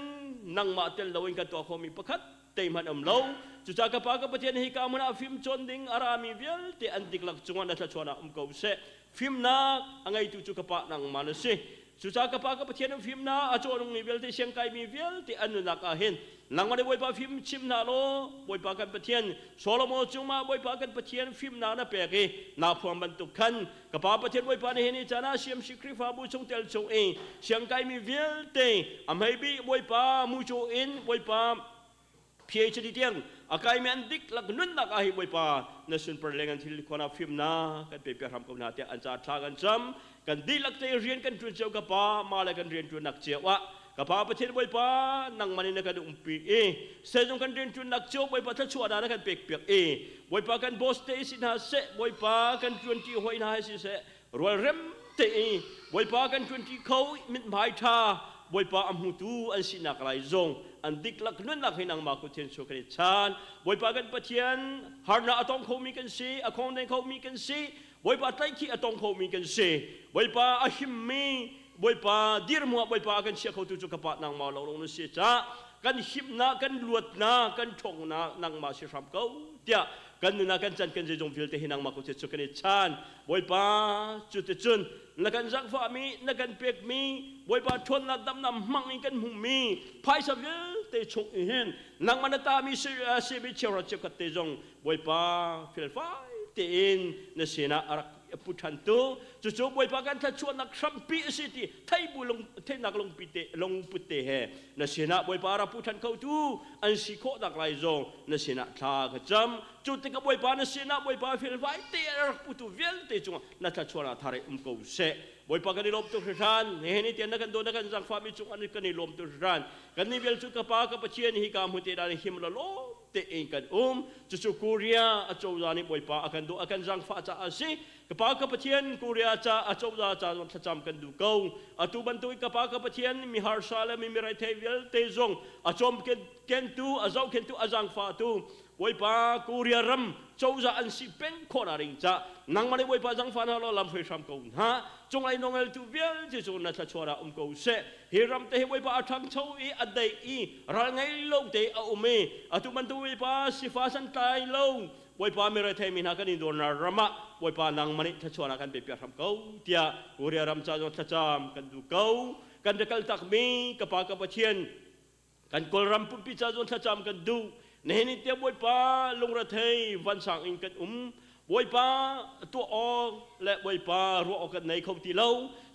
nang ma tel lawin kan to ko mi pakhat te man lo chu cha ka pa ka patien hi ka muna film chon ding arami vial te antik lak chunga na chona ko se film na angai tu chu ka pa nang manasi chu cha ka pa ka patien film na a chonong ni vial te siang kai mi vial te anu na ka hin nang ma de boy pa film chim na lo boy pa kan patien solomo chuma boy pa kan patien film na na pe ke na phom ban tu khan ka pa patien boy pa ni ni chana siam sikri fa bu chung tel chung siang kai mi vial te amhai bi boy pa mu chu in boy pa PhD tiang akai mi andik lag nun nak ahi boy pa na sun perlengan thil kona film na kan pe pe ram ko na te an cha tha kan cham kan dilak te rian kan tun chau ka pa ma la kan rian tu nak chewa ka pa patien boy pa nang mani na kan umpi se jong kan rian tu nak chau boy pa tha chua na kan pek pek boy pa kan boss te sin ha se boy pa kan 20 hoi na si se roi rem te boy pa kan 20 khau mit mai tha boy pa am hu tu an sinak lai zong an dik lak nun lak hinang ma ko tien so kani chan boy pa kan patien harna atong kho mi kan si akong den kho mi kan si boy pa tai ki atong kho mi kan si boy pa ahim mi boy pa dir mo boy pa kan sia kho tu chu ka pa nang ma lo long si cha kan him na kan luat na kan thong na nang ma si ram ko tia kan nu na kan chan kan je jong fil te hinang ma ko tien so kani chan boy pa chu te chun na kan zak fa mi na kan pek mi boy pa thon na dam na mang kan hum mi phai sa te chung hin nang manata mi si bi chera cheka te jong boy pa fil fai te in na sina arak puthan tu chu boy pa kan tha chuan nak Zarhpi city thai bulong thai nak long pite long putte he na sina boy pa ra puthan ko tu an si kho dak lai jong na sina tha ka cham chu te ka boy pa na sina boy pa fil fai te arak putu vel te chung na tha chuan thare ko se boy pa kan lom tu ran ne ni tian na kan do na kan Zarhpa mi chung an kan lom tu ran kan ni vel chu ka pa ka pachien hi ka mu te da ni him lo te in kan chu Korea a chou za ni boy pa akan do akan Zarhpa cha asi ka pa ka pachien Korea cha a chou za cha cha cham kan du ko atu ban tu ka pa ka pachien mi har sala mi rai the vel te zong a chom ken tu a zau ken tu a Zarhpa tu boy pa Korea ram chou za an si pen kho na ring cha nang mani boy pa Zarhpa na lo lam phoi sam ko ha chung ai nongel tu vel je chu na tha chora ko se hi ram te boy pa athang chou adai ra ngai lo te a atu man tu boy pa si fa san tai lo วยป้าไม่ไรเทมินากันอินโดนารามาวยป้านางมันทัชวนากันเปียกทำเก้าเตียกุเรียรำจานทัชจามกันดูเก้ากันจะกัลตักมีกับปากกับเชียนกันกอลรำปุ่นพิจารณ์ทัชจามกันดูในนี้เตียวยป้าลงระเทยวันสังอินกันวยป้าตัวออกและวยป้ารัวออกกันในเขาตีเล่า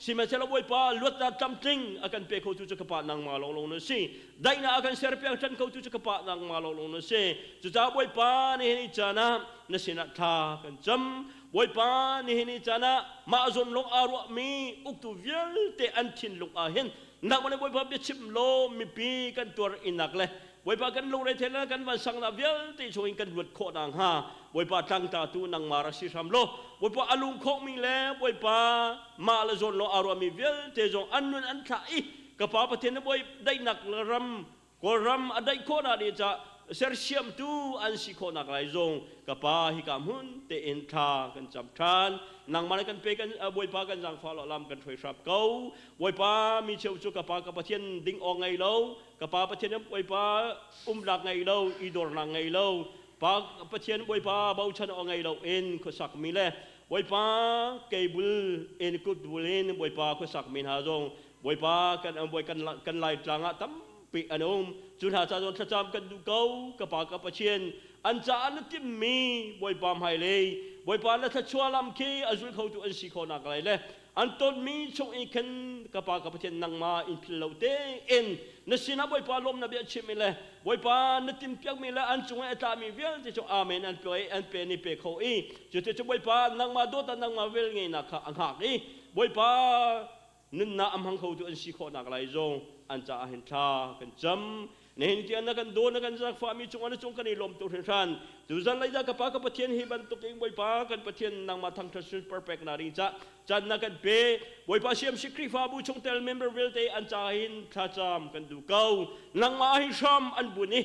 สิมาเชลวยป้าลวดตาจำจริงอาการเปย์เขาจุจกปะนางมาลงนั่นสิได้นะอาการเสียเพียงฉันเขาจุจกปะนางมาลงนั่นสิจุจ้าวยป้านี่นี่จานะนั่นสินัทธากันจำวยป้านี่นี่จานะมาจนลงอารวมีอุกตุเวลเตอันทินลงอาเห็นนักมันวยป้าเบียชิมโลมีปีกันตัวอินักเลยวยป้ากันลงในเทเลกันวันสังนาเวลที่ช่วยกันรวดโคดังฮาวยป้าตั้งตาตูนังมาราชิรำโลวยป้าอลุงโคมีแล้ววยป้ามาละจนลงอารวมีเวลเตจงอันนุนอันท่าอีกับป้าประเทศนั้นวยได้นักรำก็รำอะไรโคนาดีจะเสียเสียมตูอันสิโคนักไรจงกับป้าฮิกามุนเตอินทากันจำทานนางมากันเปกันวยป้ากันจังฟ้าหล่อลำกันถอยรับเก้าวยป้ามีเชี่ยวจูกับป้ากับประเทศดิ้งออกไงเล่ากับป้าประเทศนั้นวยป้ารักไงเล่าอีดอร์นังไงเล่าป้าประเทศวยป้าเบาชันออกไงเล่าเอ็นก็สักมีเล่วยป้าเกบุลเอ็นกุดบุลเอ็นวยป้าก็สักมีหาจงวยป้ากันวยกันไล่จางตั้มปีอันองจุนหาจารย์จำกันดูเก้ากับปากกับเชียนอันจานติมมีบอยปามไฮเลยบอยปามนั้นถ้าชัวลำคีอาจุลเขาตัวอันสิโคนักไรเลยอันต้นมีชงอีกันกับปากกับเชียนนังมาอินพิลาวเตอินนั่นสินะบอยปาลมนับยัชิมิเลยบอยปานั้นติมเปียกมีเลยอันจงไอตามีเวลที่จงอาเมนอันเปย์อันเปย์นี่เปย์เขาอีจุดที่จงบอยปานังมาโดตันนังมาเวลไงนักอังหักอีบอยปานั่นน่ะอัมหังเขาตัวอันสิโคนักไรจงอันจะเห็นท่ากันจำในที่อันนั้นกันโดนกันจากฝ่ายมีจงอันจงกันในลมตัวเห็นชันดูจันไล่จากปากกับประเทศฮิบันตุกิงบอยปากันประเทศนางมาทางทัศน์เพอร์เฟกต์นาริงจะจันนักกันเปย์บอยปาเชียมสิกรีฟ้าบูชงเตลเมมเบอร์เวลเตอันจะเห็นท่าจำกันดูเก้านางมาให้ชมอันบุญนี่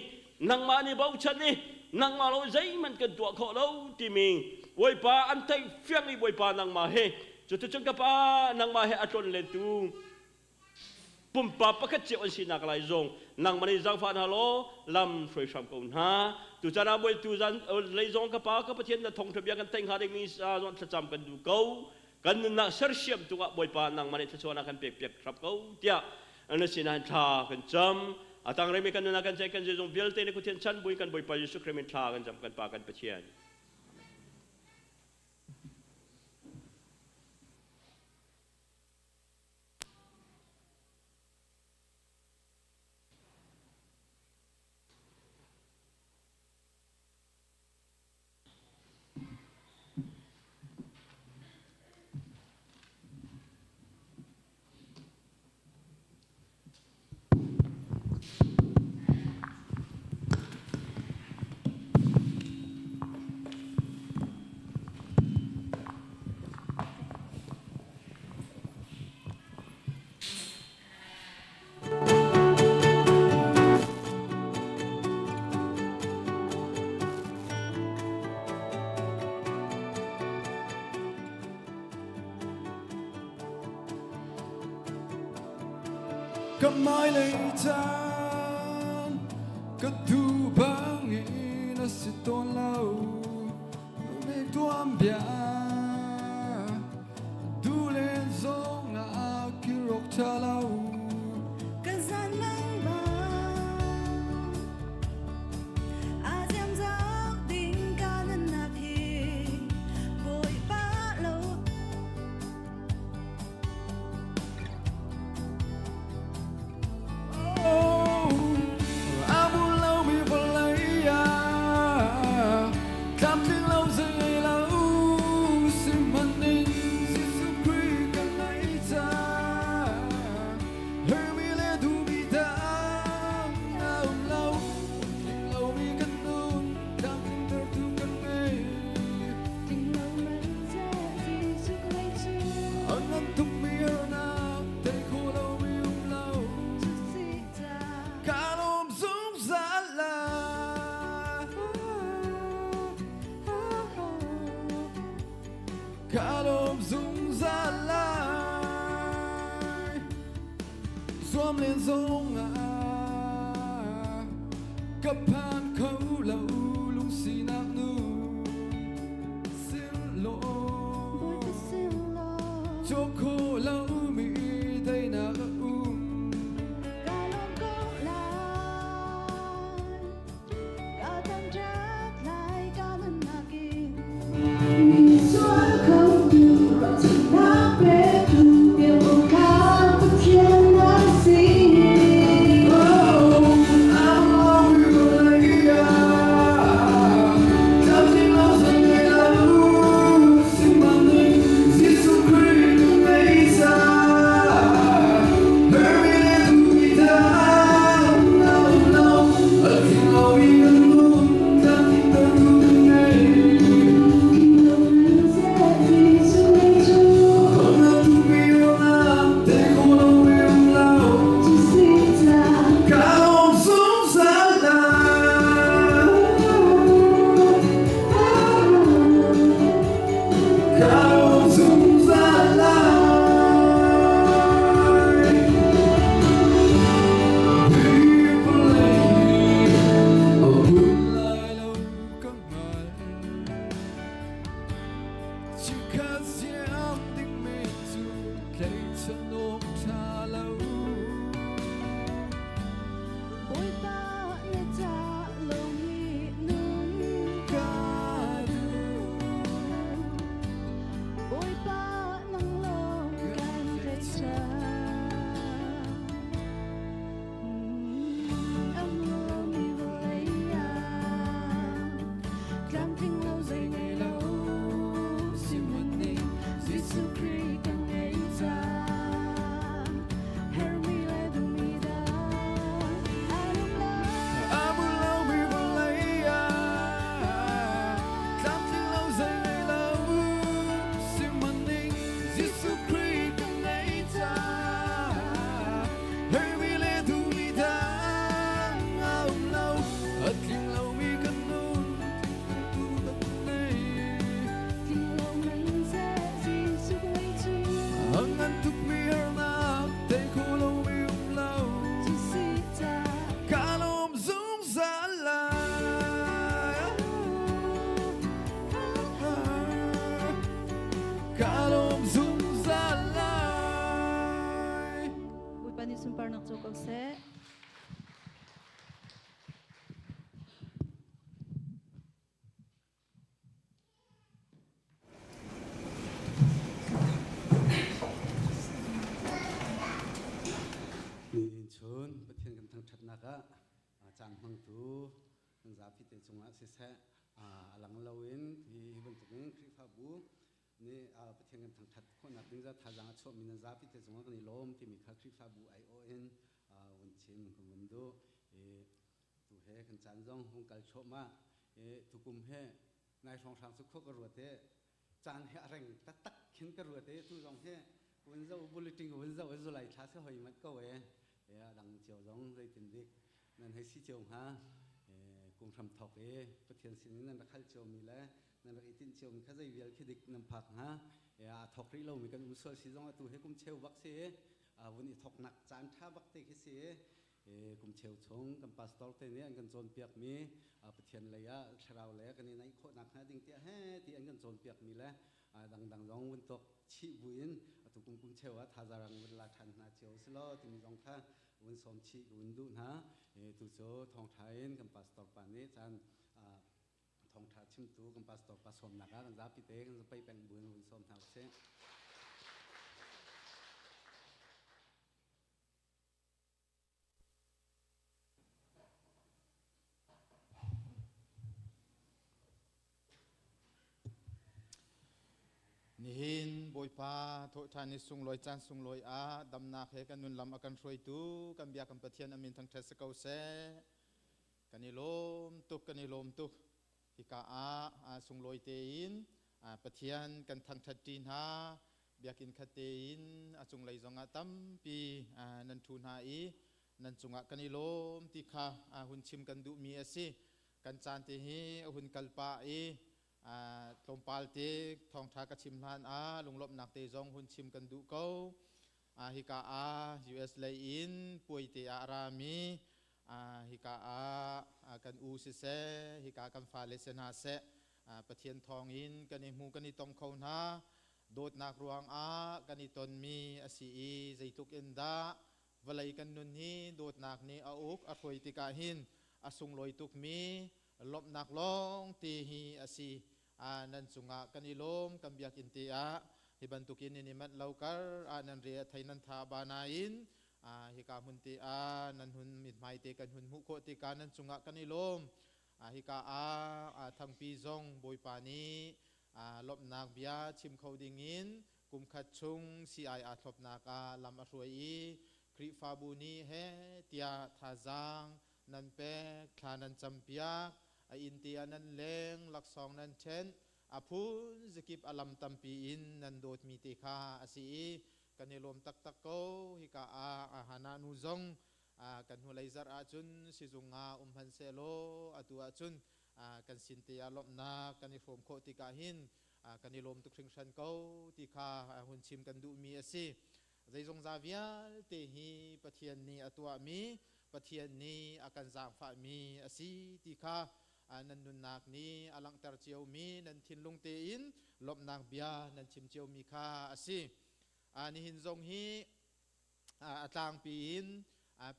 นางมาในเบาชันนี่นางมาเราใจมันกันตัวเขาเราที่มิงบอยปาอันไทยเฟียงนี่บอยปานางมาเฮจุดที่จงกับปานางมาเฮอัตนเลตูปุ่มปะปะกัดเจ้าอันสินักไล่จงนางมันจังฟันฮัลโหลลำช่วยชมกุนฮะตุจานาบวยตุจันไล่จงกับปะกับประเทศนั้นทงทะเบียนกันเต็งหาได้มีสาจนจำกันดูเก้ากันนักเสียมตัวบวยปานางมันจะชวนนักกันเปียกๆครับเก้าเดียอันนั้นสินันทากันจำตั้งเรื่องกันนักกันใจกันจะจงเบลเตนกุเทียนชั้นบวยกันบวยปายุสุครีมินทากันจำกันปากันประเทศก็ไม่เลยจานก็ดูบางอีน่าสิตัวเราไม่ตัวเบียดูเล่นสองนาคิรกเธอเราก็สันนังบ้าอาจยังจะดิ้งกันนักฮีบอยป้าเราKalom zung zalai Swam lên zong Kapan khâu lâu lung si nạc nu สนุกชาลาโอยตาเนจาลงฮีนุนกาดูโอยปานังลงกันเรชาอัมโลมีวเลยาคลำทิ้งเราใจไงเราสิมันนิ่งสิสุครีกันไงจ้าเฮร์มีเลดูมีดาอามุลามีวเลยาคลำทิ้งเราใจไงเราสิมันนิ่งสิสุครีกันไงจ้าเฮร์มีเลดูมีดาอามุลาอัดทิ้งเรามีกันนู้นดูแบบไหนทิ้งเราไม่เสียสิสุครีจูอันทุกมีหนักแต่คู่เราไม่อุ้มเราที่สิตากาลมสูงสลายกาลมสูงสลายบุญปานิสุนปานักโจกเสนี่ชนประเทศกันทั้งชัดนักจางมังตูจาพิเตจงอาเสษหลังเราเองที่บรรทุกเองคริฟาบูนี่ประเทศกันทั้งชัดคนนักดิ้งจะทาจางชอบมีนจาพิเตจงอากันล้มที่มีคริฟาบูION วันชิมของมันดูตัวเฮกันจานจงหงกัลชอบมาทุกุมเฮนายทองสามสุขก็รัวเตจานเฮอรังตักขึ้นก็รัวเตทุจงเฮวันเจ้าบุลติงวันเจ้าวันไหลท้าเสียหอยมัดก็เว้ดังเจียวจงเลยตินดินั่นให้สิเจียวฮะกุมทำทอกประเทศสินนั่นรักขัลเจียวมีแล้วนั่นรักอิตินเจียวมีข้าใจเวียลคิดิกนำผักฮะทอกริเรามีกันมุสลิมสิจงตัวให้กุมเชียววักเสียวันนี้ทอกหนักจานท่าวักเตะเสียกุมเชียวชงกันปัสตอลเตเนี่ยกันโจนเปียกมีประเทศระยะชราวแล้วกันในโคหนักฮะดิ่งเตี้ยที่อันกันโจนเปียกมีแล้วดังร้องวันตกชีบุญตุกุมกุมเชียวท่าจารังเวลาทันนาเชียวสิล้อที่มีจงท่าวันสมชีวันดูนะตุโจทองไทยกันปัสตอลปานี้จันทองทาชิมตูกันปัสตอลปัสสมนักกันรับพิเตกันไปแบ่งบุญวันสมทางเสนิหินบอยป้าโทชานิสุงลอยจานสุงลอยดำนาเฮกันนุนลำอากันช่วยตูกันเบียกันปะเทียนอามินทั้งเทศเกาเสกันนิลมตุกกันนิลมตุกฮิกาสุงลอยเตอินปะเทียนกันทั้งทัดจีนฮาเบียกินขัดเตอินสุงลอยจงตัมปีนันทุนฮาอีนันจุงกันนิลมติคาหุ่นชิมกันดูมีสิกันจานเตฮีหุ่นกัลปาอีลมปาลเตทองทากชิมลานลุงลบนักเตจงหุ่นชิมกันดูเก้าฮิกาUS เลยอินป่วยเตอารามีฮิกากันอูซิเซฮิกากันฟาเลเซนาเซปะเทียนทองอินกันในหมู่กันในตองเขานาโดดนักรวงกันในตนมีสีใจทุกอินดาวลัยกันนุนฮีโดดนักนี้อุกอถวยติกาหินสุงลอยตุกมีลบนักลองตีฮีสีนันสุงกันนิลมกันเบียกินเตียฮิบันตุกินนิมัดเลาคานันเรียไทยนันทาบานาอินฮิกามุนเตียนันหุนมิดไมเตกันหุนมุโคติกานันสุงกันนิลมฮิกาทั้งปีจงบอยปานีลบนักเบียชิมเขาดิ่งอินกุมขัดชุงซีไอลบนักลำอรวยคริฟาบูนีเฮเตียทาจังนันเปคลานันจัมเปียอินเดียนันเลงลักษองนันเชนพูนสกิบอลัมตัมปีอินนันโดดมีเตคาสีกันนิลมตักโกฮิกาฮานานุจงกันหัวไลซาร์จุนซิจุงพันเซโลตัวจุนกันสินเตียลบนากันนิฟมโคติกาหินกันนิลมตุกชิงชันโกติคาหุ่นชิมกันดูมีสีใจจงซาวิอาเตฮีปะเทียนนี้ตัวมีปะเทียนนี้กันจางฝ่ามีสีติคานันนุนนักนี้อลังตรเจียวมีนันทินลุงเตอินลบนักเบียนันชิมเจียวมีค่าสิ นิหินทรงฮีต่างปีน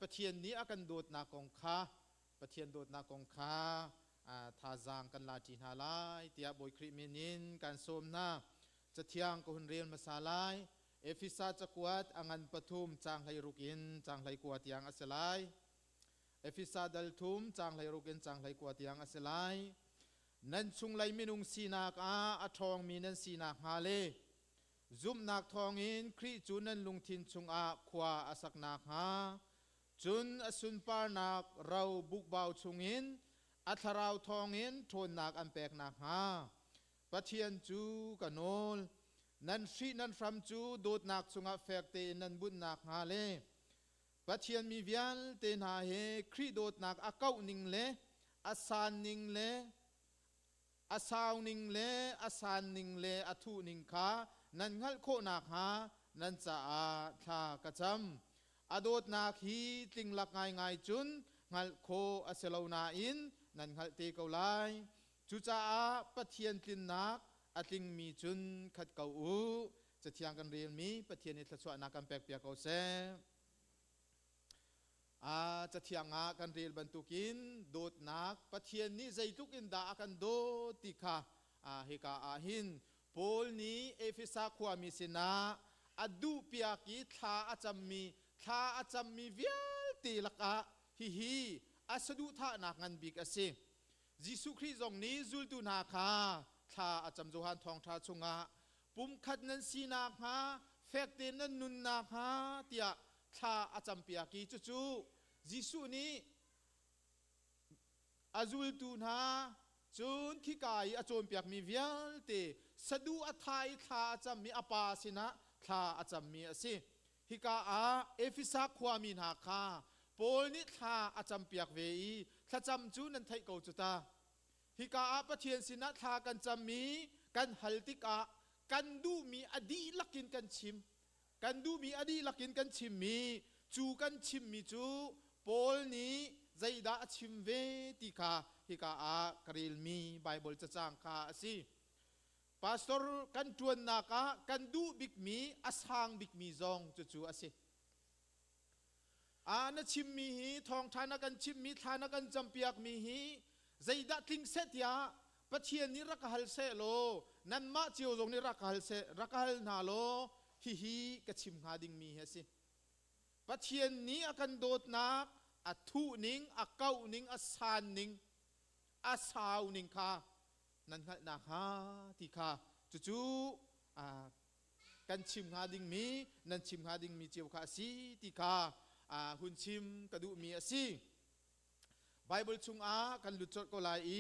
ประเทียนนี้อากันโดดนากองคาประเทียนโดดนากองคาทาจางกันลาจีนาลายเตียบอยคริมินินการสมนาจะเทียงกุนเรียนมาสาลายเอฟิซาจะกวดอังันปทุมจางไหลรุกินจางไหลกวดยังอัสลายเอฟิซาดัลทุมจางไหลรุกินจางไหลกวดยังอัสลายนันชุงไหลมินุงสีนักอาทองมีนันสีนักฮาเลซุมนักทองอินครีจุนันลุงทินชุงขวาอสักนักฮาจุนอสุนปานักเราบุกเบาชุงอินอัทราวทองอินทนนักอันแปกนักฮาปะเทียนจูกันโนลนันชีนันฟรัมจูโดดนักชุงแฟกเตนันบุญนักฮาเลปะเทียนมีเวียนเตนหาเฮครีโดดนักอาเก้านิงเลอาสานนิงเลอาสาวนิงเลอาสานนิงเลอาทุนิงขานันงัลโคนักฮานันจะทากระจำอโดดนักฮีติงลักง่ายจุนงัลโคอาเซลานาอินนันงัลเตเกาไลจุจ้าปะเทียนตินนักอติงมีจุนขัดเกาอูจะเทียงกันเรียนมีปะเทียนนิทสวนากันแปกเปียกเอาเซจะเทียงกันเรียนบรรทุกินโดดนักปะเทียนนี้ใจทุกินดากันโดติกาเฮกาหินโพลนี้เอฟิซาความิสินาอดูเปียกิทาอาจำมีเวียตีลักฮิอาสดุท่านักงันบิกเสยิสุคริสต์นี้จุลตุนาคาทาอาจำโจฮันทองทาชงปุ่มขัดนันสีนาคาเฟกเตนันนุนนาคาเตียทาอาจำเปียกีจูยิสุนี้อาจุลตุนาจุนขีกายอาจมเปียกมีเวียเตสะดูอัทายทาอาจำมีอปาสินะทาอาจำมีเสฮิกาเอฟิซาความินาคาโพลนิทาอาจำเปียกเวีถ้าจำจูนันไทยเกาจุตาฮิกาปะเทียนสินะทากันจำมีกันฮัลติกากันดูมีอดีลักินกันชิมกันดูมีอดีลักินกันชิมมีจูกันชิมมีจูโพลนี้ใจดาชิมเวติกาฮิกากริลมีไบเบิลจะจางคาสิพาสตอร์กันจวนนักกันดูบิกมีอาสางบิกมีซองจูสินัชิมมีฮีทองทานักันชิมมีทานักันจำเปียกมีฮีใจดาติงเสตียปะเทียนนี้รักฮัลเซโลนันมาเจียวตรงนี้รักฮัลเซรักฮัลนาโลฮิกะชิมหาดิงมีเฮสิปะเทียนนี้อากันโดดนักอัทุนิงอักเก้านิงอัสานนิงอัสาวนิงคานันขัดนาคาที่คาจูกันชิมหาดิงมีนันชิมหาดิงมีเจียวคาสีที่คาหุ่นชิมกระดูมีสิไบเบิลชุงกันหลุดจดก็ลาย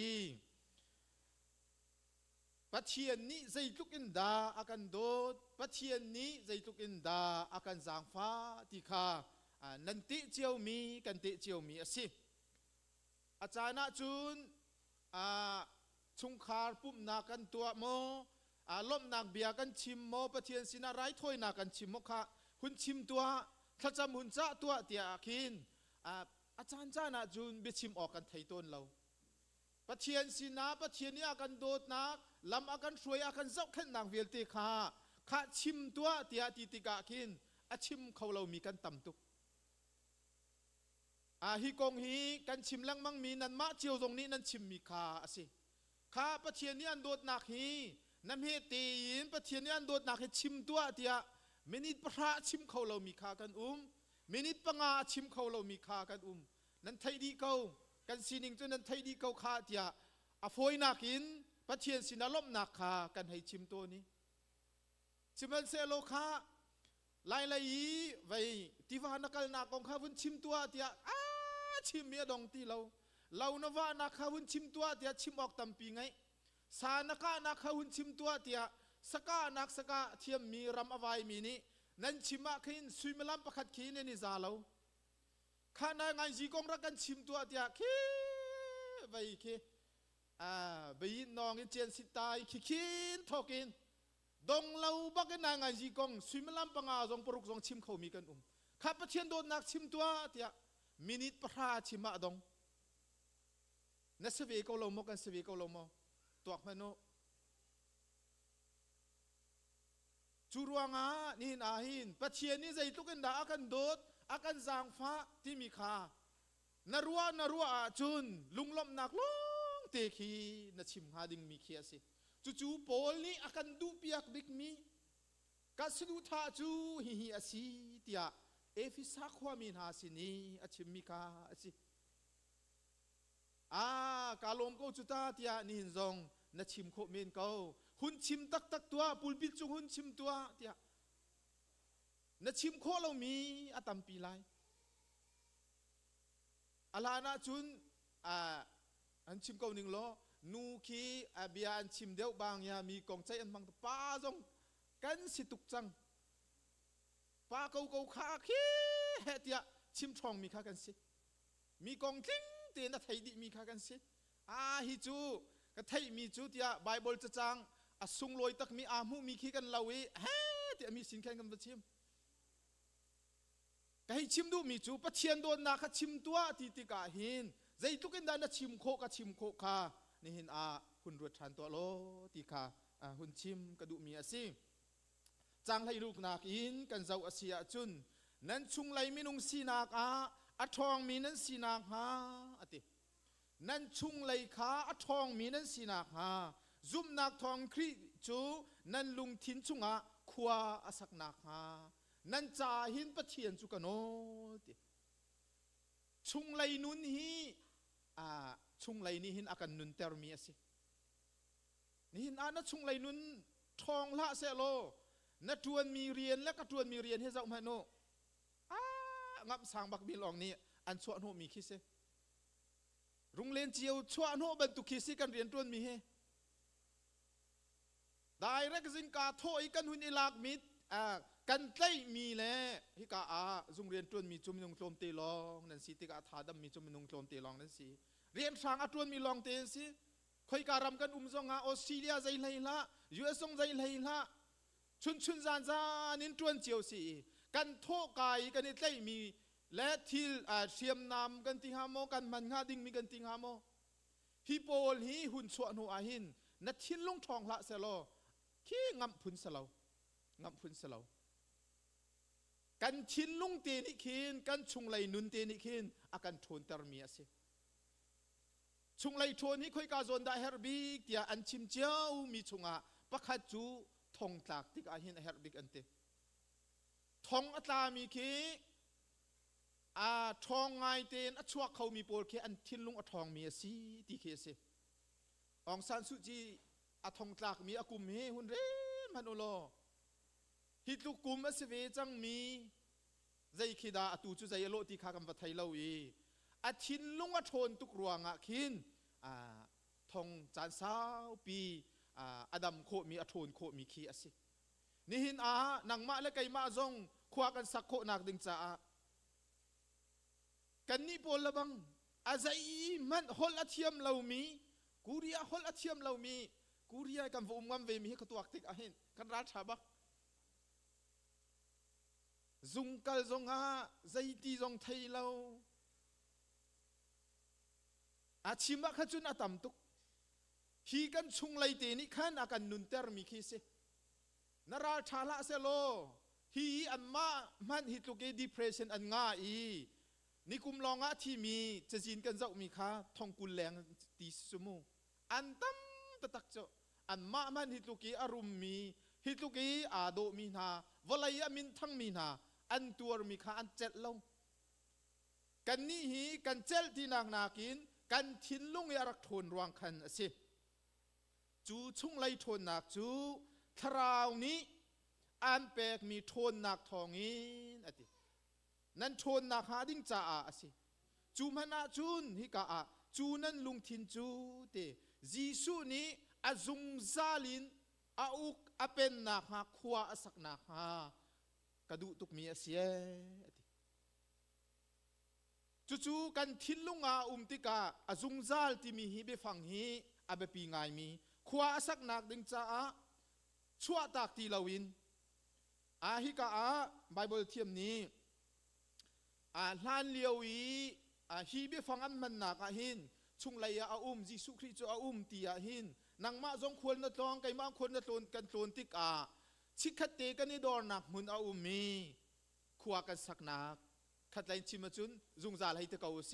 ปัจเจียนนี้ใจทุกินดาอากันโดดปัจเจียนนี้ใจทุกินดาอากันจางฟ้าที่คานันติเจียวมีกันติเจียวมีสิอาจารย์จุนชุงคาร์ปุ่มนากันตัวโมล้มนักเบียกันชิมโมปัจเจียนสินาไรถ้วยนากันชิมโมค่ะหุ่นชิมตัวถ้าจำหุ่นจ้าตัวเตียกินอาจารย์จ้านะจูนไปชิมออกกันไทยต้นเราปะเทียนสินะปะเทียนนี้อากันโดดนักลำอากันช่วยอากันเจ้าขึ้นนางเวลตีขาข้าชิมตัวเตียติติกากินชิมเขาเรามีกันต่ำตุกฮิกงฮีกันชิมลังมังมีนันมาเจียวตรงนี้นันชิมมีขาสิข้าปะเทียนนี้อันโดดนักฮีน้ำเฮตีนปะเทียนนี้อันโดดนักให้ชิมตัวเตียมินิพระชิมเขาเรามีขากันมินิปังอาชิมเขาเรามีขากันนั้นไทยดีเขากันสีนิงจนนั้นไทยดีเขาขาเตียฟอยนักินปะเทียนสินาลมนักขากันให้ชิมตัวนี้ชิมมันเซโลขาไล่ไว้ที่ว่านักการนักของข้าวุ้นชิมตัวเตียชิมเมียดองที่เรานว่านักข้าวุ้นชิมตัวเตียชิมออกตำปีไงสานักนักข้าวุ้นชิมตัวเตียสกานักสกาเทียมมีรำอวัยมีนี้นั่นชิมะขินสุยมลัมประคัดขีนนี่ซาเราข้าในไงจีกงรักกันชิมตัวเตียขี้ไปขี้ไปยินน้องเจียนสิตายขี้นทอกินดงเราบักกันไงจีกงสุยมลัมปังอาจงปรุกจงชิมเขามีกันข้าประเทียนโดนนักชิมตัวเตียมินิพระชิมะดงนั่นสวีเขาลงมกันสวีเขาลงมตัวมันโน จูรัวงานี่นาหินปัจเจียนี่ใจตุกันดาอากันโดดอากันจางฟ้าที่มีค่านรัวจุนลุงลมหนักลงเตคีนชิมหาดิงมีเขียสิจู่โปลนี่อากันดูเปียกบิกมีกัสดูท่าจูฮิอาศิเตียเอฟิสักความมีนาสินีอาชิมมีค่าสิกาลมก็จุตาเตียนินซองนชิมโคเมนเขาหุ่นชิมตักตัวปุลปิจุหุ่นชิมตัวเตียนชิมโคเรามีอาตัมปีไลอาลานาจุนอันชิมเขาหนึ่งล้อนูคีเบียอันชิมเดียวบางยามีกองใจอันบางป้าจงกันสิตุกจังป้าเขาขาขี้เฮตียชิมทองมีค่ากันสิมีกองทิ้งเตียนไทยดิมีค่ากันสิฮิจูก็ไทยมีจูเตียไบเบิลจะจังสุงลอยตักมีอามูมีขี้กันลาวีเฮ้เตียมีสินแข่งกันมาชิมก็ให้ชิมดูมีจูปะเทียนโดนนาคชิมตัวตีกาหินใจตุกันดานะชิมโคกชิมโคคานี่เห็นหุ่นรวดชันตัวโลตีคาหุ่นชิมกระดูมีอาศิจางให้ลูกนักอินกันเจ้าอาเซียจุนนั้นชุงไหลมีนุงสีนักอัทองมีนั้นสีนักตินั้นชุงไหลขาอัทองมีนั้นสีนักซุ่มนักทองครีจูนั้นลุงทิ้นชุงขวาอสักนักนั้นจ่าหินปะเทียนจุกันโนติชุงไหลนุนฮีชุงไหลนี่หินอากันนุนเตอร์มีสินี่หินนัชุงไหลนุนทองละเสโลนัดชวนมีเรียนและก็ชวนมีเรียนให้เจ้ามาโนงับสางบักบิลองนี่อันชวนโนมีคิดเสโรงเรียนเจียวชวนโนบรรทุกคิดสิกันเรียนชวนมีให้ได้เรื่องสินกาโทอีกันหุ่นอิลากมิดกันใกล้มีแหละฮิกาโรงเรียนชวนมีจุ่มนงโจมตีลองนั่นสิติกาถาดำมีจุ่มนงโจมตีลองนั่นสิเรียนสางชวนมีลองเตสิคอยการำกันซองออสเตรเลียใจไหลละยูเอสซงใจไหลละชุนจานนินจวนเจียวสีกันโทกายกันในใจมีและทิลเชียมนำกันติงฮามโมกันมันงาดิ่งมีกันติงฮามโมฮิโปลฮีหุ่นสวนหัวหินนัดทินลงทองละเสลอขี้งำพุนเสลากันทินลงเตนิคินกันชุงไหลนุนเตนิคินอากันโทนเตอร์มีสิชุงไหลโทนนี้ค่อยกาโซนได้เฮร์บิกเตียอันชิมเจ้ามีชุงปักขัดจูทองตากที่อาหินเฮร์บิกอันเตทองอัตามีคีทองไงเตนอัชวกเขามีโปลเคอันทินลุงทองมีสีตีเคเสองซานสุจีทองตากมีอากุมเฮหุนเรมันโอโลฮิตลุกุมอสเวจังมีใจคิดาตูจุใจโลตีขากัมปะไทยเลวีทินลุงทนตุกรวงคินทองจานสาวปีอดัมโคมีอโทนโคมีขี้อสินี่หินนังมาและไก่มาจงขวากันสักโคนักดึงจ้ากันนี่ปอลบังอาศัยมันฮอลอาเทียมเรามีกูเรียฮอลอาเทียมเรามีกูเรียกันวงมันเวมีให้ตัวติกอาหินกันราชาบักจุงกัลจงใจตีจงไทยเราชิมะขจุนอาตัมตุกฮีกันชุงไลเตนิขันอากันนุนเตอร์มีคิเซนราชาละเซโลฮีอันมามันฮิตุเกดีเพรสชันอันง่ายนิคุมลองที่มีจะจินกันเจ้ามีค่าทองกุลแรงตีสมูอันตั้มตะตักเจ้าอันมามันฮิตุเกอารมมีฮิตุเกอาโดมีนาวลัยมินทั้งมีนาอันตัวมีค่าอันเจ็ดลงกันนี่ฮีกันเจลที่นางนากินกันทิ้นลุงยารักทนรวงคันสิจูชุงไลทนนักจูคราวนี้อันแปลกมีทนนักทองอินอตินั่นทนนักหาดิ้งจ่าสิจูมันอาจุนฮิกาจูนั่นลุงทินจูเตจีสูนี้อาจุงซาลินอาอุกอาเป็นนักหาขวาสักนักหากระดูตุกมีเสียจู่ๆกันทิ้นลุงติกาอาจุงซาลที่มีฮิเบฟังฮีอาเบปีงายมีขวาสักนักดึงจ้าชัวตากตีลาวินฮิกาไบเบิลเทียมนี้ลานเลียววีฮีเบฟังอันมันนักหินชุงไลยาจิสุคริโจตีหินนางมาจงควรนัดลองไก่มาควรนัดลนกันโลนติก ชิคัดเตกันนี่ดอนักมุนเอามีขวากันสักนักขัดไลน์ชิมาจุนจุงจาลให้ตะเกาเส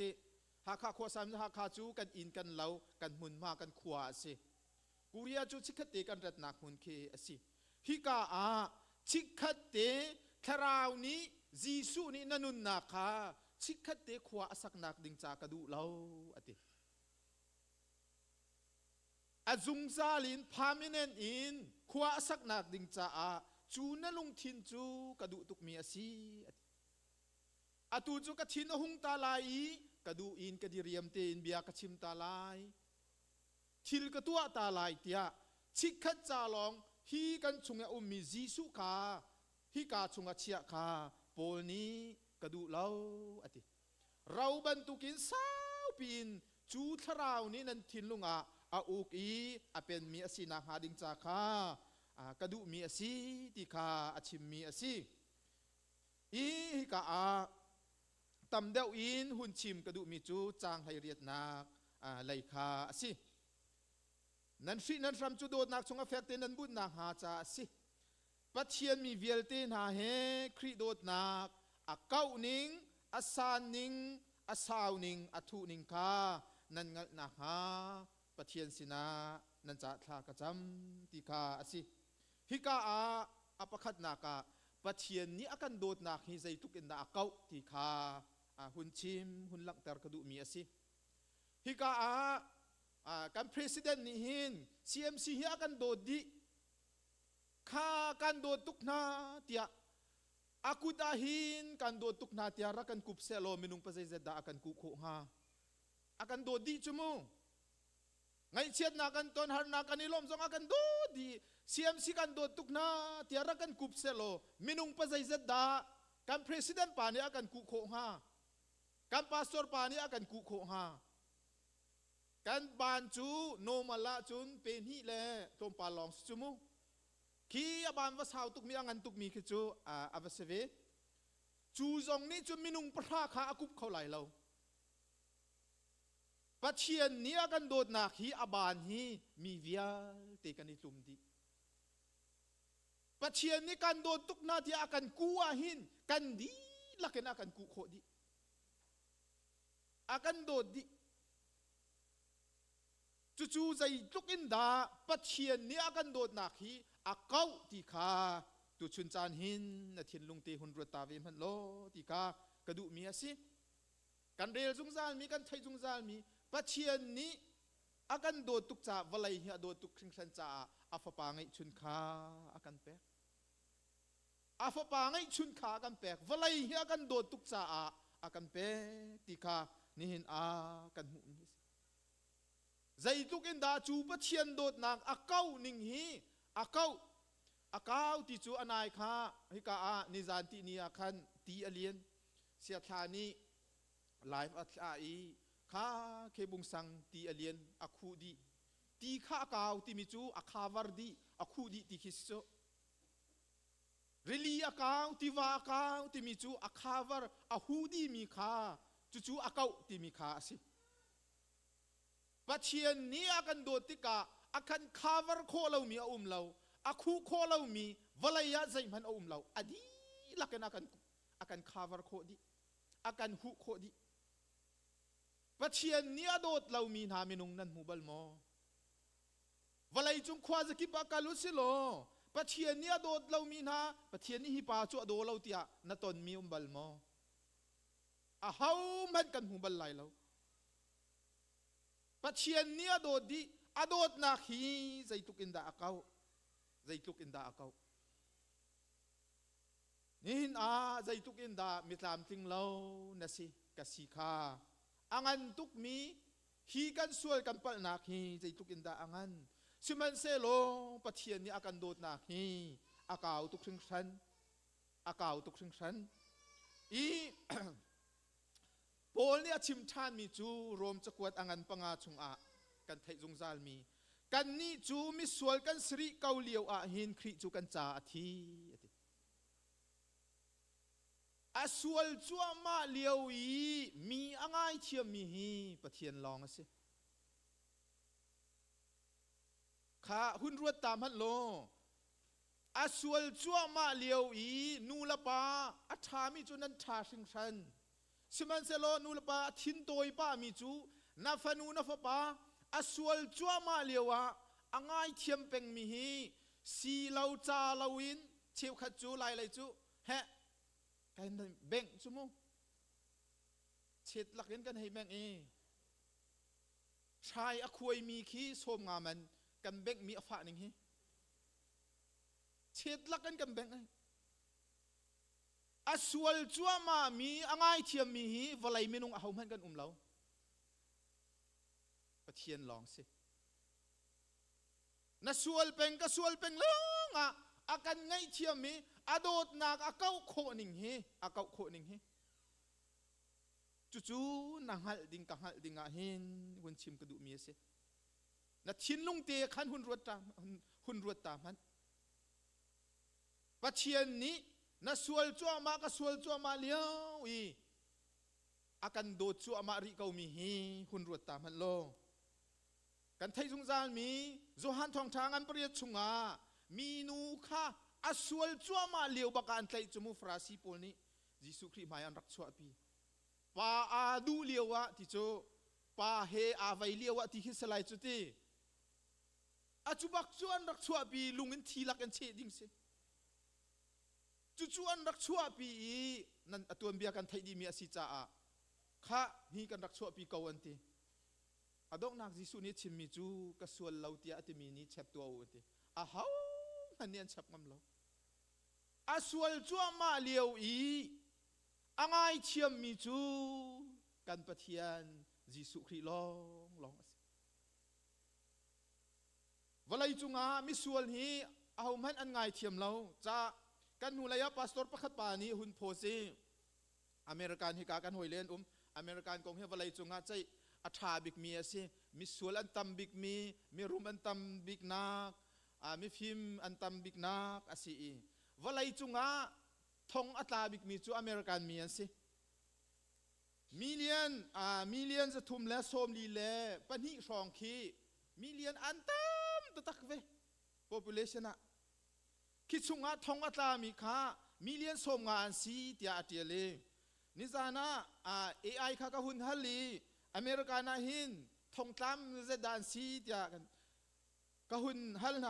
หากข้าขวาสามหากข้าจูกันอินกันเหลากันมุนมากันขวาเสกูเรียจูชิคัดเตกันรัดนักมุนเคอสิฮิกาอาชิคัดเตคราวนี้จีสุนี่นันุนนาคาชิคัดเตขวาสักนักดิงจากระดูเหลาอติอาจุงซาลินพามิเนนอินขวาสักนักดิงจ้าจูนลุงทินจูกระดูตุกมีอาศีอาตูจูกระทินหุงตาลายกระดูอินกระดิเรียมเตนเบียกระชิมตาลายทิลกระตัวตาลายเตียชิกขัดจาลองฮีกันชงยาอุมมีจีสุคาฮีกาชงอาเชียคาโปลนี้กระดูเล่าอติเราบรรทุกินสาวปีนจูทราวนี้นันทินลุงอาอุกอีเป็นมีอาศีนาหาดิงจาคากระดูมีอาศีติคาอาชิมมีอาศีอีฮิกาตำเดวอินหุ่นชิมกระดูมีจูจางให้เรียดนักไลคาอาศีนันฟีนันฟรัมจูโดดนักชงอาเฟกเตนันบุญนักหาจาอาศีปัจเจียนมีเวลเตนหาเฮครีโดดนักเก้านิงอาสานนิงอาสาวนิงอาทุนิงคานันงัดนักหาปัจเจียนสินานันจะทากระจำติคาอาศีฮิกาอาปะขัดนักปัจเจียนนี้อากันโดดนักฮิใจทุกินนักเก้าติคาหุ่นชิมหุ่นลักเตอร์กระดูมีอาศีฮิกากันประธานนี่หิน CMC เฮียกันโดดดิข้ากันโดดตุกนาเตียอากุดาหินกันโดดตุกนาเตียรักกันกุบเซโลมินุงปัจจัยดาอากันกุโคฮาอากันโดดดิจุมูไงเชียดนักกันตอนหานักกันนิลมซองอากันโดดดิ CMC กันโดดตุกนาเตียรักกันกุบเซโลมินุงปัจจัยดากันประธานป่านี้อากันกุโคฮากันพาสตอร์ป่านี้อากันกุโคฮากันบานจูโนมาลาจุนเป็นฮิเลตมปาลองจุมูคีอบานว่าสาวตุกมีอังันตุกมีคือจูอาวเสเวจูจงนี้จุมินุงพระข้าอากุบเขาไหลเราปัจเจียนนี้กันโดดนักฮีอบานฮีมีวิาเตกันในตุมดีปัจเจียนนี้กันโดดตุกนาที่อากันกูอาหินกันดีลักกันอากันกูโคดีอากันโดดดีจู่ๆใจลุกอินดาปัจเจียนนี้อากันโดดนักฮีอาเก้าตีคาตุชุนจานหินนาทินลุงเตหุนรัตาเวมันโลตีคากระดูมีอาศิกันเรลจุงจานมีกันไทยจุงจานมีปัจเจียนนี้อากันโดดตุกจ่าวลัยเฮียโดดตุกคริงสันจ่าอาฟปางไอชุนคาอากันแปกอาฟปางไอชุนคาอากันแปกวลัยเฮียกันโดดตุกจ่าอากันแปกตีคานี่เห็นอากันหุนใจตุกินดาจูปัจเจียนโดดนางอาเก้านิ่งฮีอาเก้าที่จูอนายข้าฮิกานิจานตินีอาคันตีอเลียนเสียทานีไลฟ์อัตอาอีข้าเคบุงสังตีอเลียนอาคูดีตีข้าเก้าที่มิจูอาคาวาร์ดีอาคูดีที่คิสโซเรลีอาเก้าที่ว่าเก้าที่มิจูอาคาวาร์อาฮูดีมีข้าจูอาเก้าที่มีข้าสิปัจเจียนนี้อากันโดดติกาอากันคาวาร์โคเรามีเราอาคูโคเรามีวลัยยะใจมันเราอดีลักกันอากันคาวาร์โคดีอากันหุโคดีปัจเจียนนี้โดดเรามีนามินุงนันมูบัลโมวลัยจุงควาจะกิบอาการลุสิโลปัจเจียนนี้โดดเรามีนาปัจเจียนนี้ฮิปาจัวโดเราเตียนัตนมีบัลโมอาเฮามันกันหูบัลไลเราปัจเจียนนี้โดดดีอโดดนักฮีใจตุกินดาอาเก้าใจตุกินดาอาเก้านี่หินใจตุกินดามิตรามติงเรานะสิกสิกาอังันตุกมีฮีกันสวยกันปะนักฮีใจตุกินดาอังันสิมันเซโลปัจเจียนนี้อากันโดดนักฮีอาเก้าตุกชิงชันอาเก้าตุกชิงชันอีโปลเนี่ยชิมชานมีจูรวมจะกวดอังันปังอาชงอากันไทยจงซาลมีกันนี่จูมิสวลกันสรีเกาเลียวหินคริจูกันจ่าทีสวลจัวมาเลียวมีอ่างไอเทียมมีฮีปะเทียนลองสิข้าหุ่นรวดตามฮัลโหล อาสวลจัวมาเลียวอีนูละปาอัฐามิจุนันทาสิงชันสิมันเซโลนูละปาทินโตยป้ามิจูนาฟานูนาฟปาอาสวลจัวมาเลียวอะอ่างไอเทียมเป็งมีฮีสีเหลาจาเหลาวินเชียวขัดจูไลเลยจูเฮะกันเบ่งจูมุเช็ดหลักเห็นกันให้แบ่งชายอควยมีขี้โสมงามันกันเบ่งมีอฝาหนึ่งฮีเช็ดหลักกันแบ่งอาสวลจัวมามีอ่างไอเทียมมีฮีวลัยเมนุงเอามันกันเราประเทียนลองสินัสวลเป็นก็สวลเป็นลงอากันไงเทียมมีอโดดนักอาเก้าโคหนึ่งเฮอาเก้าโคหนึ่งเฮจู่ๆนังหัลดิงกังหัลดิงเห็นวันชิมกระดูมีเสนัดชินลุงเตะขันหุ่นรวดตามมันปัจเจียนนี้นัสวลจัวมาก็สวลจัวมาเลี้ยวอีอากันโดดจัวมาริเกามีเฮหุ่นรวดตามมันโลกันไทยสงสารมีโจฮันทองทางอันเปรียบชุงมีนูค่าอาสวลจัวมาเลียวบักอันไทยจมูฟราสีปนนี้ยิสุคริมายันรักชัวปีปาอาดูเลียวะที่โจปาเฮอาไวเลียวะที่ฮิสไลจุตีอาจุบักจวนรักชัวปีลุงเงินทีลักกันเชดิ้งเสจุจวนรักชัวปีนั่นตัวเบียกันไทยดีมีอาศิจ้าข้านี่กันรักชัวปีเกวันตีอดอกนักยิสุนี่ชิมมิจูกสวลเลาเตียติมีนี่เช็บตัววันตีอาฮาวมันเนียนเช็บงำเราอาสวลจัวมาเลียวอีอ่างไอเทียมมิจูกันปะเทียนยิสุคริลองวันไรจุงมิสวลนี้เอามันอันไงเทียมเราจะกันหูเลยพาสตอร์ประคัตปานีหุ่นโพซีอเมริกันฮิกากันหอยเลนอเมริกันกองเฮวันไรจุงใจอัฐาบิกมีสิมิสวลอันตัมบิกมีรุมอันตัมบิกนักมีฟิมอันตัมบิกนักอาศัยวลัยจุงทองอัฐาบิกมีจูอเมริกันมีสิมิเลียนจะทุ่มและโสมลีเล่ปนิชองคีมิเลียนอันตัมตะตักเว population คิดจุงทองอัฐามีค่ามิเลียนโสมงานสีเตียเตียเลนิจานะAI ข้าก็หุ่นฮัลลีอเมริกานาหินทองตามเจดานซีเดียกันกะหุ่นฮัลไหน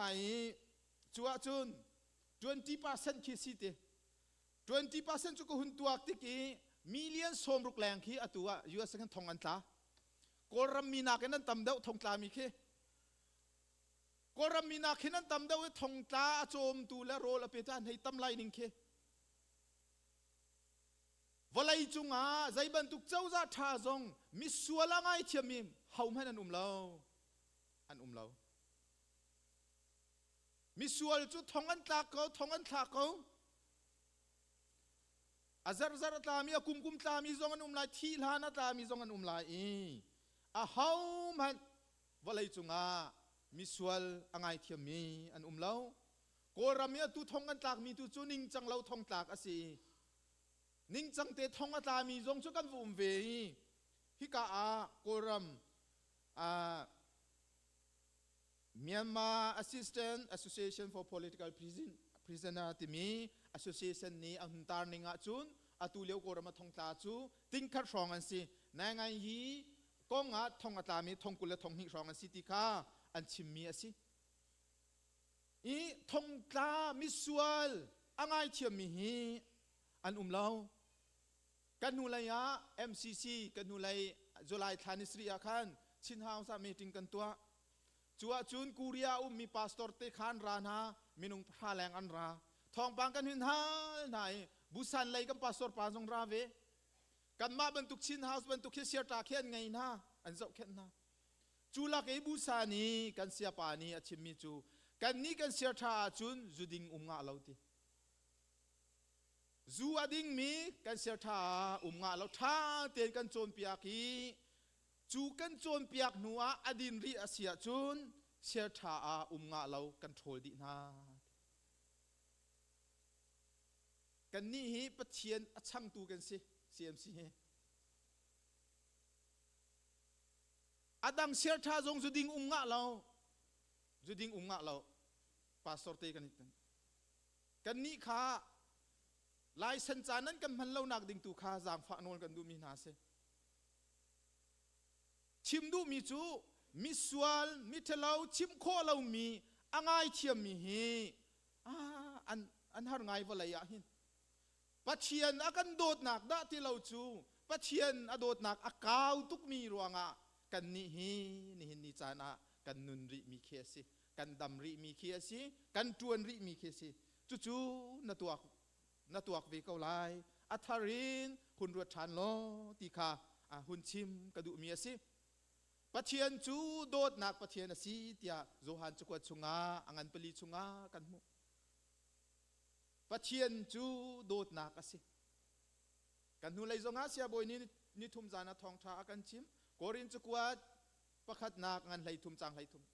จัวจุน20%คิดสิเต 20% จุกหุ่นตัวติกีมิลเลียนสมรุกแรงขี้อตัว US กันทองอันตากอรัมมีนากันนั้นตำเดาทองตามีขี้กอรัมมีนาขี้นั้นตำเดาทองตาโจมตูและโรลเปตันให้ตำไลนิ่งขี้วลัยจุงใจบรรทุกเจ้าจะท่าจงมิสวลไงเทียมิมเฮาให้อันเรามิสวลจุดทองอันตากเขาอาซาร์ตามีกุมตามีจงอันลายทีลานาตามีจงอันลายเฮามันวลัยจุงมิสวลไงเทียมีอันเราโกรามีตุทองอันตากมีตุจุนิงจังเราทองตากอาศัยนิ่งจังเตทองอาตามีจงชุกันวุ่นเวย์ฮิกาโกรัมMyanmar Assistant Association for Political Prisoner ที่มี association นี้อันตาร์นิงจุนอตุเลียวโกรัมทองตาจูติงคัดรองกันสิในไงฮีกงทองอาตามีทองกุลทองหิรองกันสิติกาอันชิมมีสิทองตามิสวลอังไงเชียมีฮีอันเรากันนูเลยMCC กันนูเลยจุลัยธานิสรีอาคันชินฮาวสามีติงกันตัวจัวจุนกูเรียมีพาสตอร์เตขันรานะมินุงพาแรงอันราทองปังกันหินหาไหนบุษันเลยกันพาสตอร์ปาจงราเวกันมาบรรทุกชินฮาวส์บรรทุกเชียร์ตาเขียนไงนะอันเจ้าเขียนนะจูลักไอบุษานีกันเสียปานีอาชิมิจูกันนี้กันเชียร์ตาจุนจุดิงงาเราตีจูอดิ้งมีกันเสียท่างาเราท่าเตียนกันโจนเปียกีจูกันโจนเปียกนัวอดินรีอาเซียจุนเสียท่างาเรากันโทรดีนากันนี่ฮีปะเทียนช่างตูกันสิ CMC อดังเสียท่าจงจุดิงงาเราพาสตอร์เตกันนิด กันนี้ข้าลายสัญจานั้นกันมันเล่านักดิ่งตูข้าจางฝักนวลกันดูมีนาเสชิมดูมีจูมีสวลมีเทลาชิมโคเรามีอ่างไอเทียมมีฮีอันหาไงวะเลยหินปัจเจียนอากันโดดหนักได้ที่เราจูปัจเจียนอโดดหนักอากาวทุกมีรวงอ่ะกันนี่ฮีนี่หินนี่จานะกันนุนริมีเคสิกันดำริมีเคสิกันจวนริมีเคสิจู่ๆนัตัววิเกาไลอัธารินหุ่นรวดชันโลตีคาหุ่นชิมกระดูมีสิปัจเจียนจูโดดหนักปัจเจียนสิเตียโจฮันจุกวดชุงาอังันปลีชุงากันมุปัจเจียนจูโดดหนักสิกันหุ่นเลยจงอาเสียบอยนี่ทุ่มจานะทองท้ากันชิมกอรินจุกวดประคัดหนักงันไหลทุ่มจางไหลทุ่ม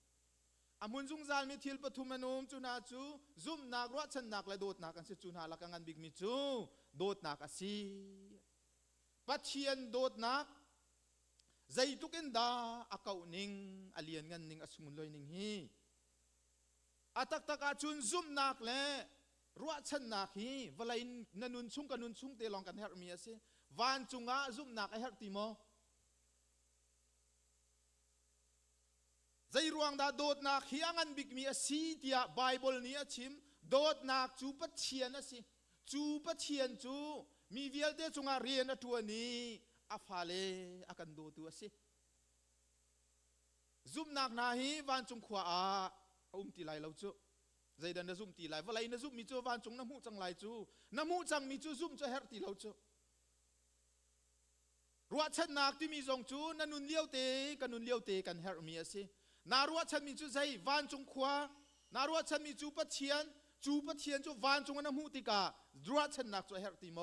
อามุนจุงจานมีทิลปฐุมนุมจูนาจูซุ่มนักรัชันนักและโดดนักกันสิจูนาลักงันบิกมิจูโดดนักสิปัจเจียนโดดนักใจทุกินดาอากาหนิงอเลียนงันหนิงอสมุนลอยหนิงฮีอาตักตักอาจุนซุ่มนักและรัชันนักฮีเวลานันุนชุ่งกันนุนชุ่งเตลองกันเฮร์มีสิวันจุงอาซุ่มนักเฮร์ติโมใจรวงดาโดดนักเฮียงันบิกมีอสีเตียไบเบิลนี้ชิมโดดนักจูปัจเจียนสิจูปัจเจียนจูมีเวลเตจุงอาเรียนตัวนี้อาฟาเลอากันดูตัวสิซุ่มนักนาฮีวันจุงขวาตีไลเราจูใจดันนะซุ่มตีไลว่าไรนะซุ่มมีจูวันจุงน้ำหูจังไลจูน้ำหูจังมีจูซุ่มจะเฮร์ตีเราจูรัวชันนักที่มีทรงจูนันนุนเลี้ยวเตกันนุนเลี้ยวเตกันเฮร์มีสินารัวชันมีจูใจวันจุงขวานารัวชันมีจูปัจเจียนจูวันจุงน้ำหูติการัวชันนักจูเฮร์ตีโม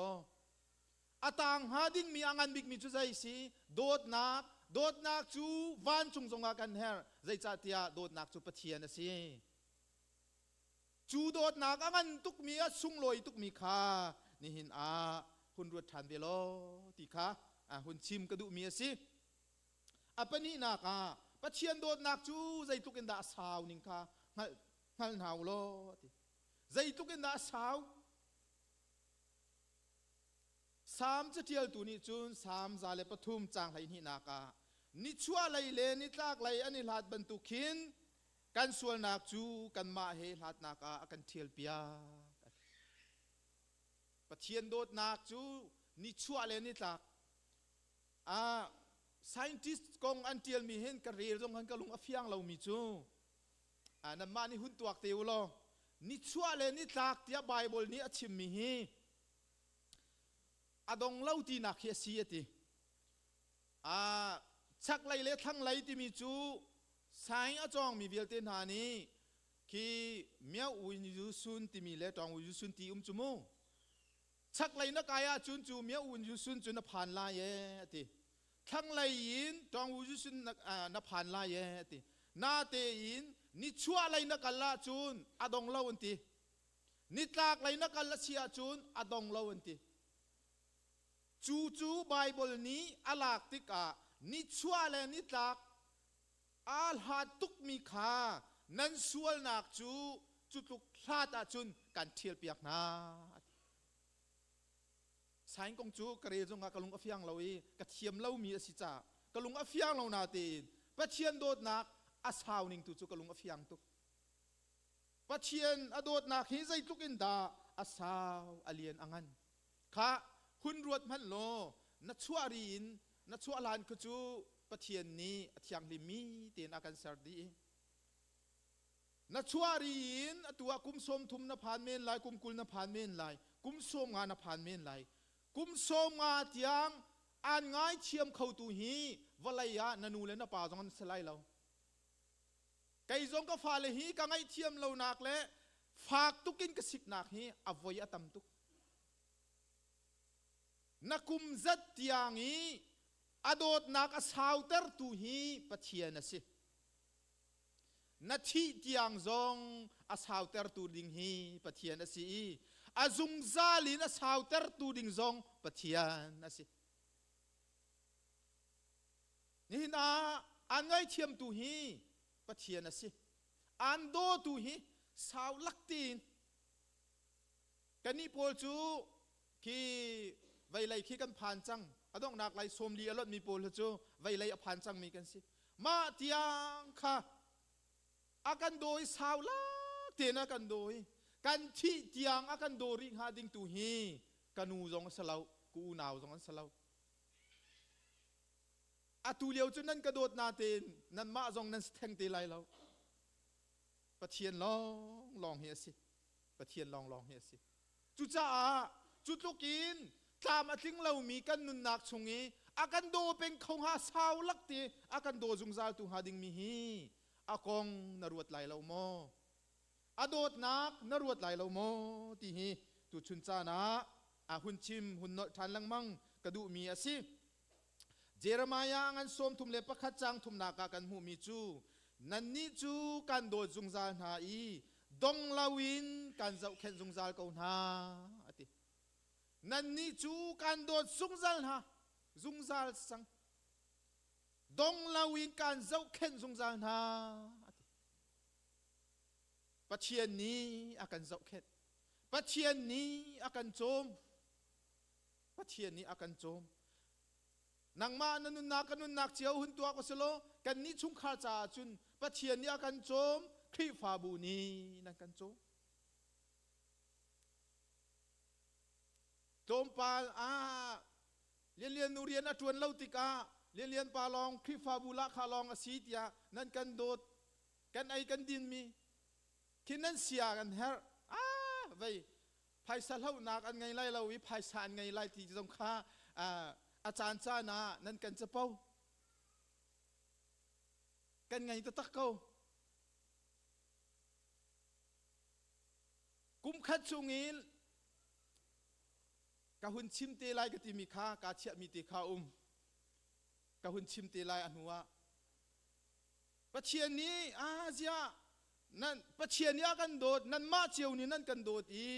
อาตังหาดิ้งมีอังันบิกมีจูใจสิโดดนักจูวันจุงจงอากันเฮร์ใจจัตยาโดดนักจูปัจเจียนสิจูโดดนักอังันตุกมีสุงลอยตุกมีขานี่หินหุ่นรวดทันเวลตีขาหุ่นชิมกระดูมีสิปนี้นักปัจเจียนโดดนักจูใจตุกินดาสาวนิงขาหันหาวโลใจตุกินดาสาวสามจะเที่ยวตัวนี้จูนสามจาเลปทุมจางไหลหินากานิชัวไหลเลนิตากไหลอันนี้หลัดบรรทุกินกันส่วนนักจูกันมาเฮหลัดนากากันเที่ยวเปียปะเทียนโดดนักจูนิชัวเลนิตากscientist กงอันเทียลมีเห็นกระเรียรงหันกระลุงอฟยังเรามีจูนั่นมานี่หุ่นตัวเตียวลนิชัวเลนิตากเตียไบเบิลนี้อชิมมีฮีอดงเล่าตีนักเฮียซีติชักไลเลทั้งไลที่มีจูสายอจองมีเวลเตนหานี้คือเมียอุยยูซุนที่มีเลตองอุยยูซุนที่จุโมชักไลนักายจุนจูเมียอุยยูซุนจุนผ่านลายติทั้งไลยินตองอุยยูซุนนับผ่านลายตินาเตยินนิชัวไลนักกัลลาจุนอดงเล่าอันตินิตากไลนักกัลลาเชียจุนอดงเล่าอันติจูไบเบิลนี้อลากติกานิชัวและนิตากอาลาตุกมีขานั้นส่วนนักจูตุกลาตาจุนกันเทียลเปียกนาสายกงจูกระเรจงกะลุงอฟยังเรากระเทียมเล่ามีสิจากะลุงอฟยังเรานาตีนปะเชียนโดดนักอาสาวนิงตุจูกะลุงอฟยังตุกปะเชียนอโดดนักฮิใจตุกินดาอาสาวอเลียนอังันข้าหุ่นรวดมันโลนัชชัวรีนนัชชัวลานกจูปะเทียนนี้เทียงลิมีเตียนอากันสารดีนัชชัวรีนตัวกุมสมทุมนภานเมนลายกุมกุลนภานเมนลายกุมสมงานภานเมนลายกุมสมงาเตียงอ่านง่ายเชียมเข้าตูฮีวลัยยะนันูเลนป่าจงสลายเราไก่จงก็ฟาเลฮีกังไอเทียมเรานักและฝากตุกินกสิกนักฮีอวัยตัมตุกนักุมจัดเตียงฮีอโดดนักสาวเตอร์ตูฮีปะเทียนสินาทีเตียงจงสาวเตอร์ตูดิงฮีปะเทียนสิอาจุงซาลินสาวเตอร์ตูดิงจงปะเทียนสินี่นะอันไงเทียมตูฮีปะเทียนสิอันโดตูฮีสาวลักตีน กันนี่พอลจูคีไว้ไล่ขี้กันผ่านจังอดองนักไล่สมลีอรดมีพอลจูไว้ไล่ผ่านจังมีกันสิมาเตียงค่ะอากันโดยสาวลักเตียนอากันโดยกันที่เตียงอากันโดริหาดิงตูฮีกันูจงสลาวกูนาวจงสลาวอาตูเลียวจนนั้นกระโดดนาเตนนั้นมาจงนั้นแทงเตไลเราปะเทียนลองเฮียสิปะเทียนลองเฮียสิจุจ้าจุดลูกกินตามอาทิงเรามีกันนุนนักชงงี้อากันโดเป็นคงหาสาวลักเตอากันโดจงซาลตูหาดิงมีฮีอากงนรวดไหลเราโมอาโดดนักนรวดไหลเราโมตีฮีตุชุนจานะหุ่นชิมหุ่นนทันลังมังกระดูมีอาศิเจรมายางันสมทุมเลปะขัดจังทุมนากากันหูมีจูนันนี่จูกันโดดจงซาลหาอีดงลาวินกันเจ้าเข็นจงซาลเกาหาอตินันนี่จูกันโดดจงซาลหาจงซาลสังดงลาวินกันเจ้าเข็นจงซาลหาปะเชียนนี้อากันเจ้าเข็นปะเชียนนี้อากันโจมปะเชียนนี้อากันโจมนางมานันนักกันนักเจียวหุ่นตัวก็สโลกันนี้ชุ่มขาจ่าจุนปะเชียนนี้อากันโจมครีฟาบูนีนั่นกันโจมโจมปาเรียนนูเรียนอจวนเล่าติกาเรียนปาลองครีฟาบูละคาลองอสีตยานั่นกันโดดกันไอกันดินมีคิดนั่นเสียกันเฮร์ไว้ภายสารเล่านักอันไงไล่เราวิภายสารไงไล่ที่จะต้องฆ่าอาจารย์จ้านานั่นกันจะเป้ากันไงตะตักเขากุมขัดชงอินกะหุ่นชิมเตลัยกะติมีค่ากะเชียมีเตข้ากะหุ่นชิมเตลัยอันหัวปะเชียนนี้อาเซียนั่นปะเชียนนี้อากันโดดนั่นมาเชียวนี่นั่นกันโดดอี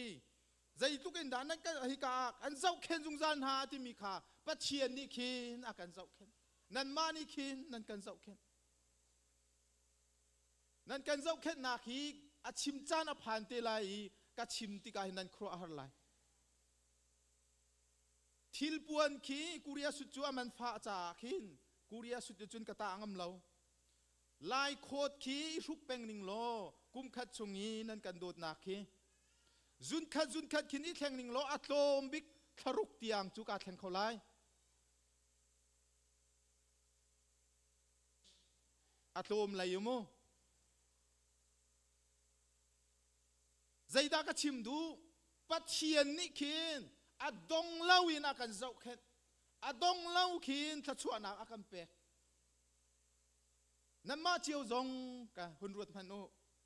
ใจทุกอินดานั่นก็ฮิกาอันเจ้าเข็นจงจานหาที่มีค่าปะเชียนนี่ขินอากันเจ้าเข็นนั่นมานี่ขินนั่นกันเจ้าเข็นนั่นกันเจ้าเข็นนาคีอาชิมจานอภันเตลัยกะชิมติกาหินันครัวหาไลทิลปวนขีกุริยสุดจัวมันฟ้าจากหินกุริยสุดจุนกะตางมเราลายโคดขีรุกเป็งนิงโลกุมขัดชงงีนั่นกันโดดนาคีจุนขัดขินอีแข่งนิงโลอัตโลมบิกทรุกเตียงจุกาแข่งเขาไลอัตโลมไรอยู่มั้งใจดากชิมดูปัจเจียนนี่ขินอดงเล่าอินอากันเจ้าเข็นอดงเล่าขินทัชวนักอากันเปะนั่นมาเจียวจงกะหุ่นรวดพันโอ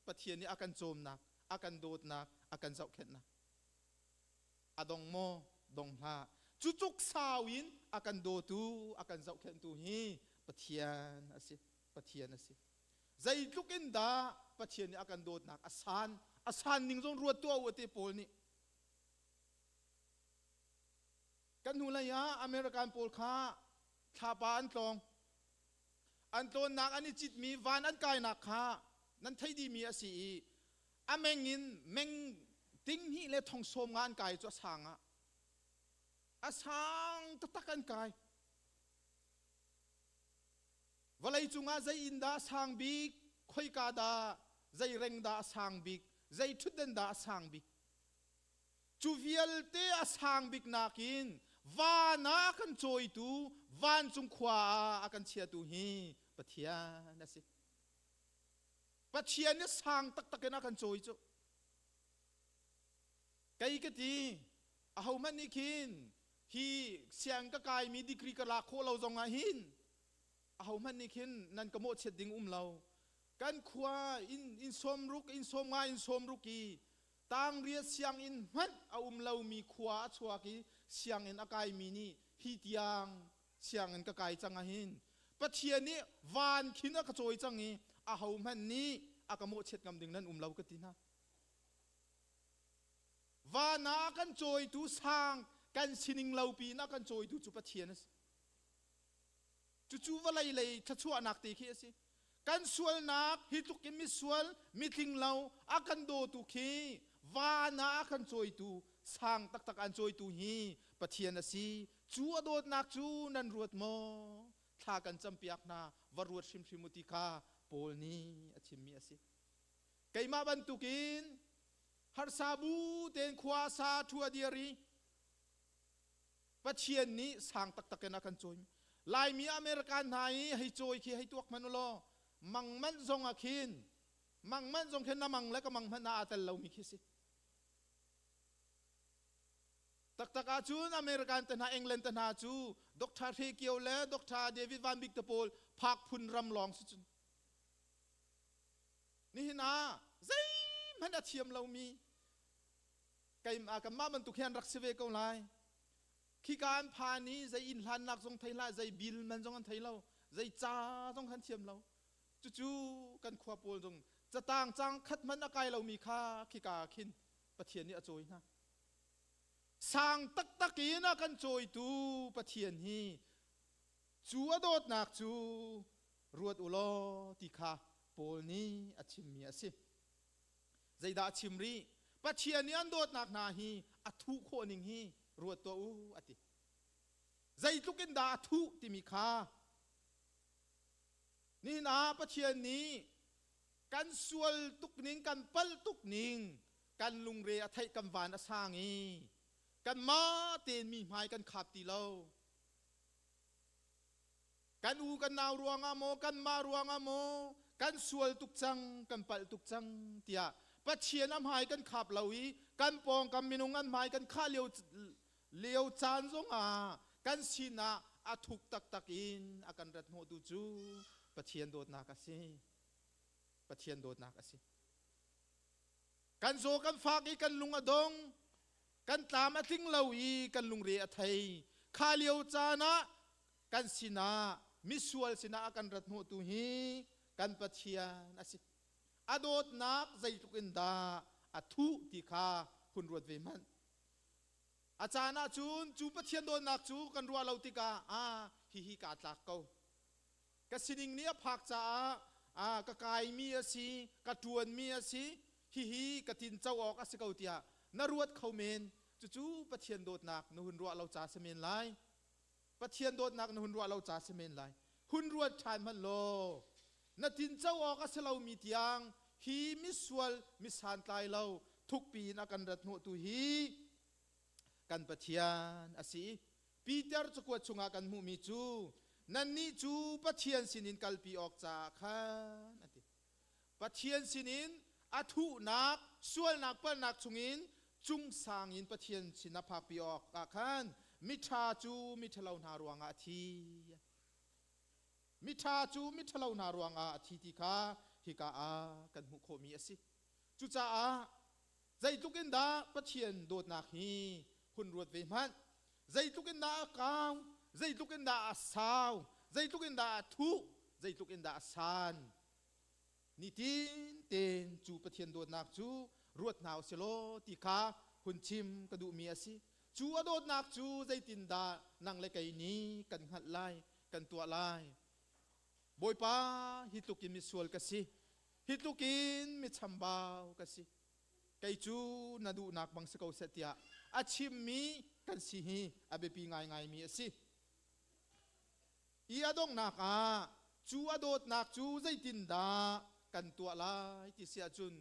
ปัจเจียนนี่อากันโจมนักอากันโดดนักอากันเจ้าเข็นนักอดงโมดงพาจุกสาวินอากันโดตูอากันเจ้าเข็นตูฮีปัจเจียนอาศิปัจเจียนอาศิใจลุกอินดาปัจเจียนนี่อากันโดดนักอาสานนิ่งจงรวดตัวอวดเตโพลนี่กันหูเลยะอเมริกันโพลค้าชาปาอันตรงนักอันนี้จิตมีวานอันกายนักค้านั่นไทยดีมีอาศีอเมงินเมงติ้งฮีเลทองสมงานกายจะสางอาสางตะกันกายวลัยจุงอาใจอินดาสางบิกค่อยกาดาใจเร่งดาสางบิกใจทุดเดนดาสางบิกจูเวียลเตอสางบิกนักินวานากันโจยตูวานจุงขวาอากันเชียตูฮีปะเทียนะสิปะเทียนี่สางตักกันอากันโจยจูไกกตีอาหูมันนี่คินฮีเสียงก็กายมีดีกรีกระลาโคเราจงอาหินอาหูมันนี่คินนั่นก็โมเชดดิงเรากันขวาอินสมรุกอินสมงาอินสมรุกีต่างเรียเสียงอินมันเอาเรามีขวาชัวกีเสียงอินอากายมีนี่ฮีเตียงเสียงอินก็กายจังหินปัจเจียนี้วานขินอากาศโจยจังงี้อาหูมันนี่อากาโมเช็ดกำดึงนั้นเราก็ตีนะวานากันโจยตูสร้างกันสินิงเราปีนักกันโจยตูจุปัจเจียนสจู่ๆว่าอะไรทัชวนักตีขี้สิกันสวลนักฮิตุกิมิสวลมิทิงเราอากันโดตุคีวานาอากันโจยตู สร้างตักอันโจยตูฮีปะเทียนสีจูอโดดนักจูนันรวดโมทากันจำเปียกนาวรวดชิมมุติกาโปลนี้อชิมมีสิไกมาบันตุกินฮาร์ซาบูเตนควาซาทัวเดียรีปะเทียนนี้สร้างตักนักกันโจยลายมีอเมริกันไหนให้โจยขี้ให้ตัวมันโลมังมันทรงอาคินมังมันทรงเข็นน้ำมังและก็มังมันนาอัตเลามีขี้สิตักอาจูนอเมริกันตันหาอังกฤษตันหาจูดรเฮเกียวและดรเดวิดวันบิกเตอร์โพลพักพุนรำลองสุดนี่นะใจมันอาเทียมเรามีไก่อากับมามันตุกแคนรักเสวกเอาไลขี้การพานี้ใจอินลันนักทรงไทยละใจบิลมันทรงกันไทยเราใจจ้าทรงขันเทียมเราจู่ๆกันขวบโพลตรงจะต่างจังคัดมันอากายเรามีค่าขี้กาขินประเทียนนี้อโจยนะสร้างตักยีนะกันโจยตูปะเทียนฮีจูอโดดนักจูรวดอุโลติคาโปลนี้อชิมมีสิใจดาชิมรีปะเทียนนี้อันโดดนักนาฮีอัทุโคนิงฮีรวดตัวอูอติใจทุกินดาทุติมีคานี่นะปะเทียนนี้กันสวลตุกนิงกันปัลตุกนิงกันลุงเรียไทยกันวานอสางฮีกันมาเตนมีไม้กันขับตีเรากันอูกันนาวรวงอโมกันมารวงอโมกันสวลตุกจังกันปัลตุกจังเตียปัจเจียนไม้กันขับเราอีกันปองกันมินุงันไม้กันข้าเลียวจานซงกันสินะอาทุกตักอินอากันรัดโมดูจูปัจเจียนโดดนักสิปัจเจียนโดดนักสิกันโซกันฟากอีกันลุงอดงกันตามทิ้งเราอีกันลุงเรียไทยข้าเลียวจานะกันสินะมิสวลสินะกันรัตโมตุฮีกันปัจเจียนสิอโดดนักใจทุกินดาอทุติคาคุณรวดเวมันอาจารย์จูปัจเจียนโดนนักจูกันรัวเราติกาฮิกาตากเกากสินิงเนี้ยผักจ้ากะกายมีสิกะตวนมีสิฮิกะตินเจ้าออกอสิเกาเตียนรวดเขาเมนจู่ๆปะเทียนโดดหนักนหุ่นรัวเราจ่าเสมนไลปะเทียนโดดหนักนหุ่นรัวเราจ่าเสมนไลหุ่นรัวชานมันโลนตินเจ้าออกอสเรามีเตียงฮีมิสวลมิสานตายเราทุกปีนักันรัตโนตุฮีกันปะเทียนอสิปีเตอร์จะกวดชงอากันมุมีจูนันนี่จูปะเทียนสินินกัลปีออกจากขันปะเทียนสินินอาทุนักส่วนนักเปิลนักชงอินจุงสางอินปะเทียนสินภาปีออกอาคันมิชาจูมิทะเลานารวงอาทีมิชาจูมิทะเลานารวงอาทีติกาฮิกาอากันหุโคมีอสิจุจ้าใจตุกินดาปะเทียนโดดนักฮีหุ่นรวดเวมันใจตุกินดากาวใจตุกินดาสาวใจตุกินดาทุใจตุกินดาสานนิตินเตนจูปะเทียนโดดนักจูรวดหนาวเสโลติคาหุ่นชิมกระดูมีอสิจูอโดดนักจูใจตินดานังเลกัยนี้กันหัดไลกันตัวไลบอยป้าฮิตุกินมิสวลกสิฮิตุกินมิชัมบาวกสิไกจูนาดูนักบังสกาวเสตียอาชิมมีกันสิฮีอาเบปีง่ายมีอสิอีอดงนักจูอโดดนักจูใจตินดากันตัวไลที่เสียจุน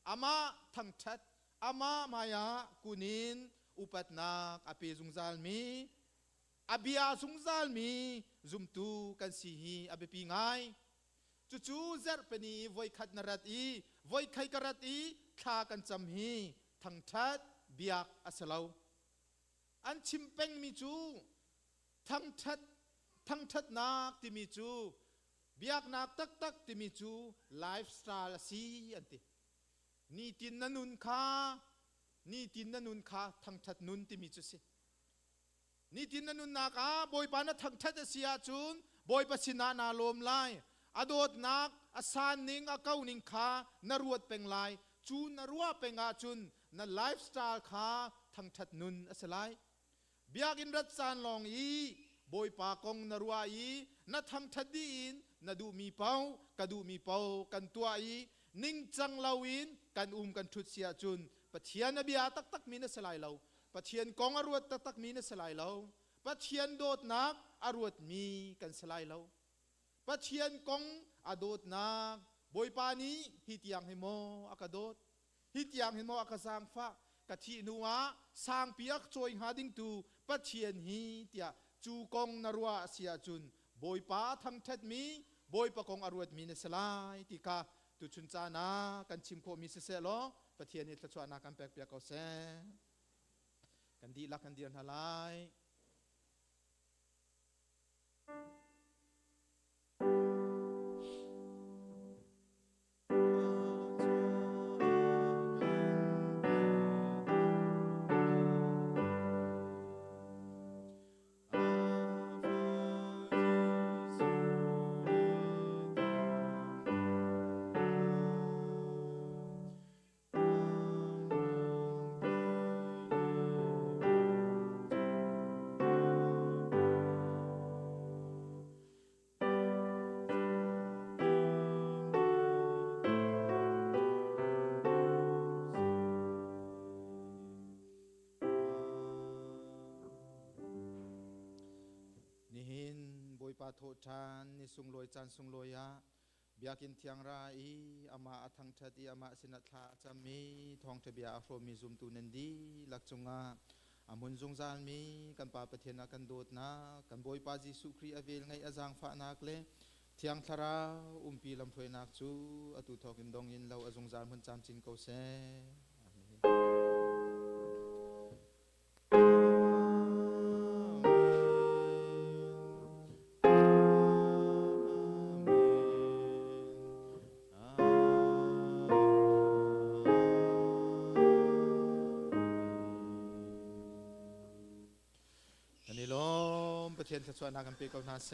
อามาทั้งชัดอามา มายากุนินอุปัตนักอเปซุงซาลมีอาบิอาซุงซาลมีซุมตูกันสีฮีอาเบปีง่ายจู่ๆเซอร์เปนีไว้ขัดนรัตอีไว้ไขกรัตอีข้ากันจำฮีทั้งชัดเบียกอัสลาวอันชิมเป็งมีจูทั้งชัดนักที่มีจูเบียกนักตักที่มีจูไลฟ์สไตล์สีอันตินี่ตินนันุนคาทั้งชัดนุนที่มีจูสินี่ตินนันุนนักบอยปานะทั้งชัดเสียจูนบอยปัสินานาลมไลอโดดนักอาสานนิงอาเก้านิงคานรวดเป็นลายจูนรัวเป็นอาจุนนไลฟ์สไตล์คาทั้งชัดนุนอสไลเบียกินรัตสานลองอีบอยปากงนรัวอีนัทั้งชัดดีนนดูมีเป้ากระดูมีเป้ากันตัวอีนิ่งจังลาวินกันกันชุดเสียจุนปะเทียนเบียตักมีนสลายเรา ปะเทียนกองอรวดตักมีนสลายเราปะเทียนโดดนักอรวดมีกันสลายเราปะเทียนกองอโดดนักบอยปานี้ฮิตยังให้โมอากาโดดฮิตยังให้โมอากาสางฟ้ากะทินัวสางเปียกจอยหาดิ้งตูปะเทียนฮีเตียจูกองนรัวเสียจุนบอยปาทั้งเท็ดมีบอยปะกองอรวดมีนสลายติกาตุชุนจานากันชิมโคมีเสลอปะเทียนนี่ตะชวนากันแปกเปียกเอาเซกันดีลักกันเดียนหลาย ปาโทชานนิสุงลอยจานสุงลอยะเบียกินเทียงราอีอามาอัทังชัดอีอามาสินัทาจะมีทองทะเบียอโฟมีซุมตูนันดีลักจงอาอามุนจงจานมีกันปาปะเทนากันโดดนากันบอยปาจิสุครีอเวลไงอาจางฟ้านักเลเทียงทาราปีลำถวยนักจูอตุทอกินดองยินเราอาจงจานมันจานจินเกาเซเทียนสวนากันปีกนาเซ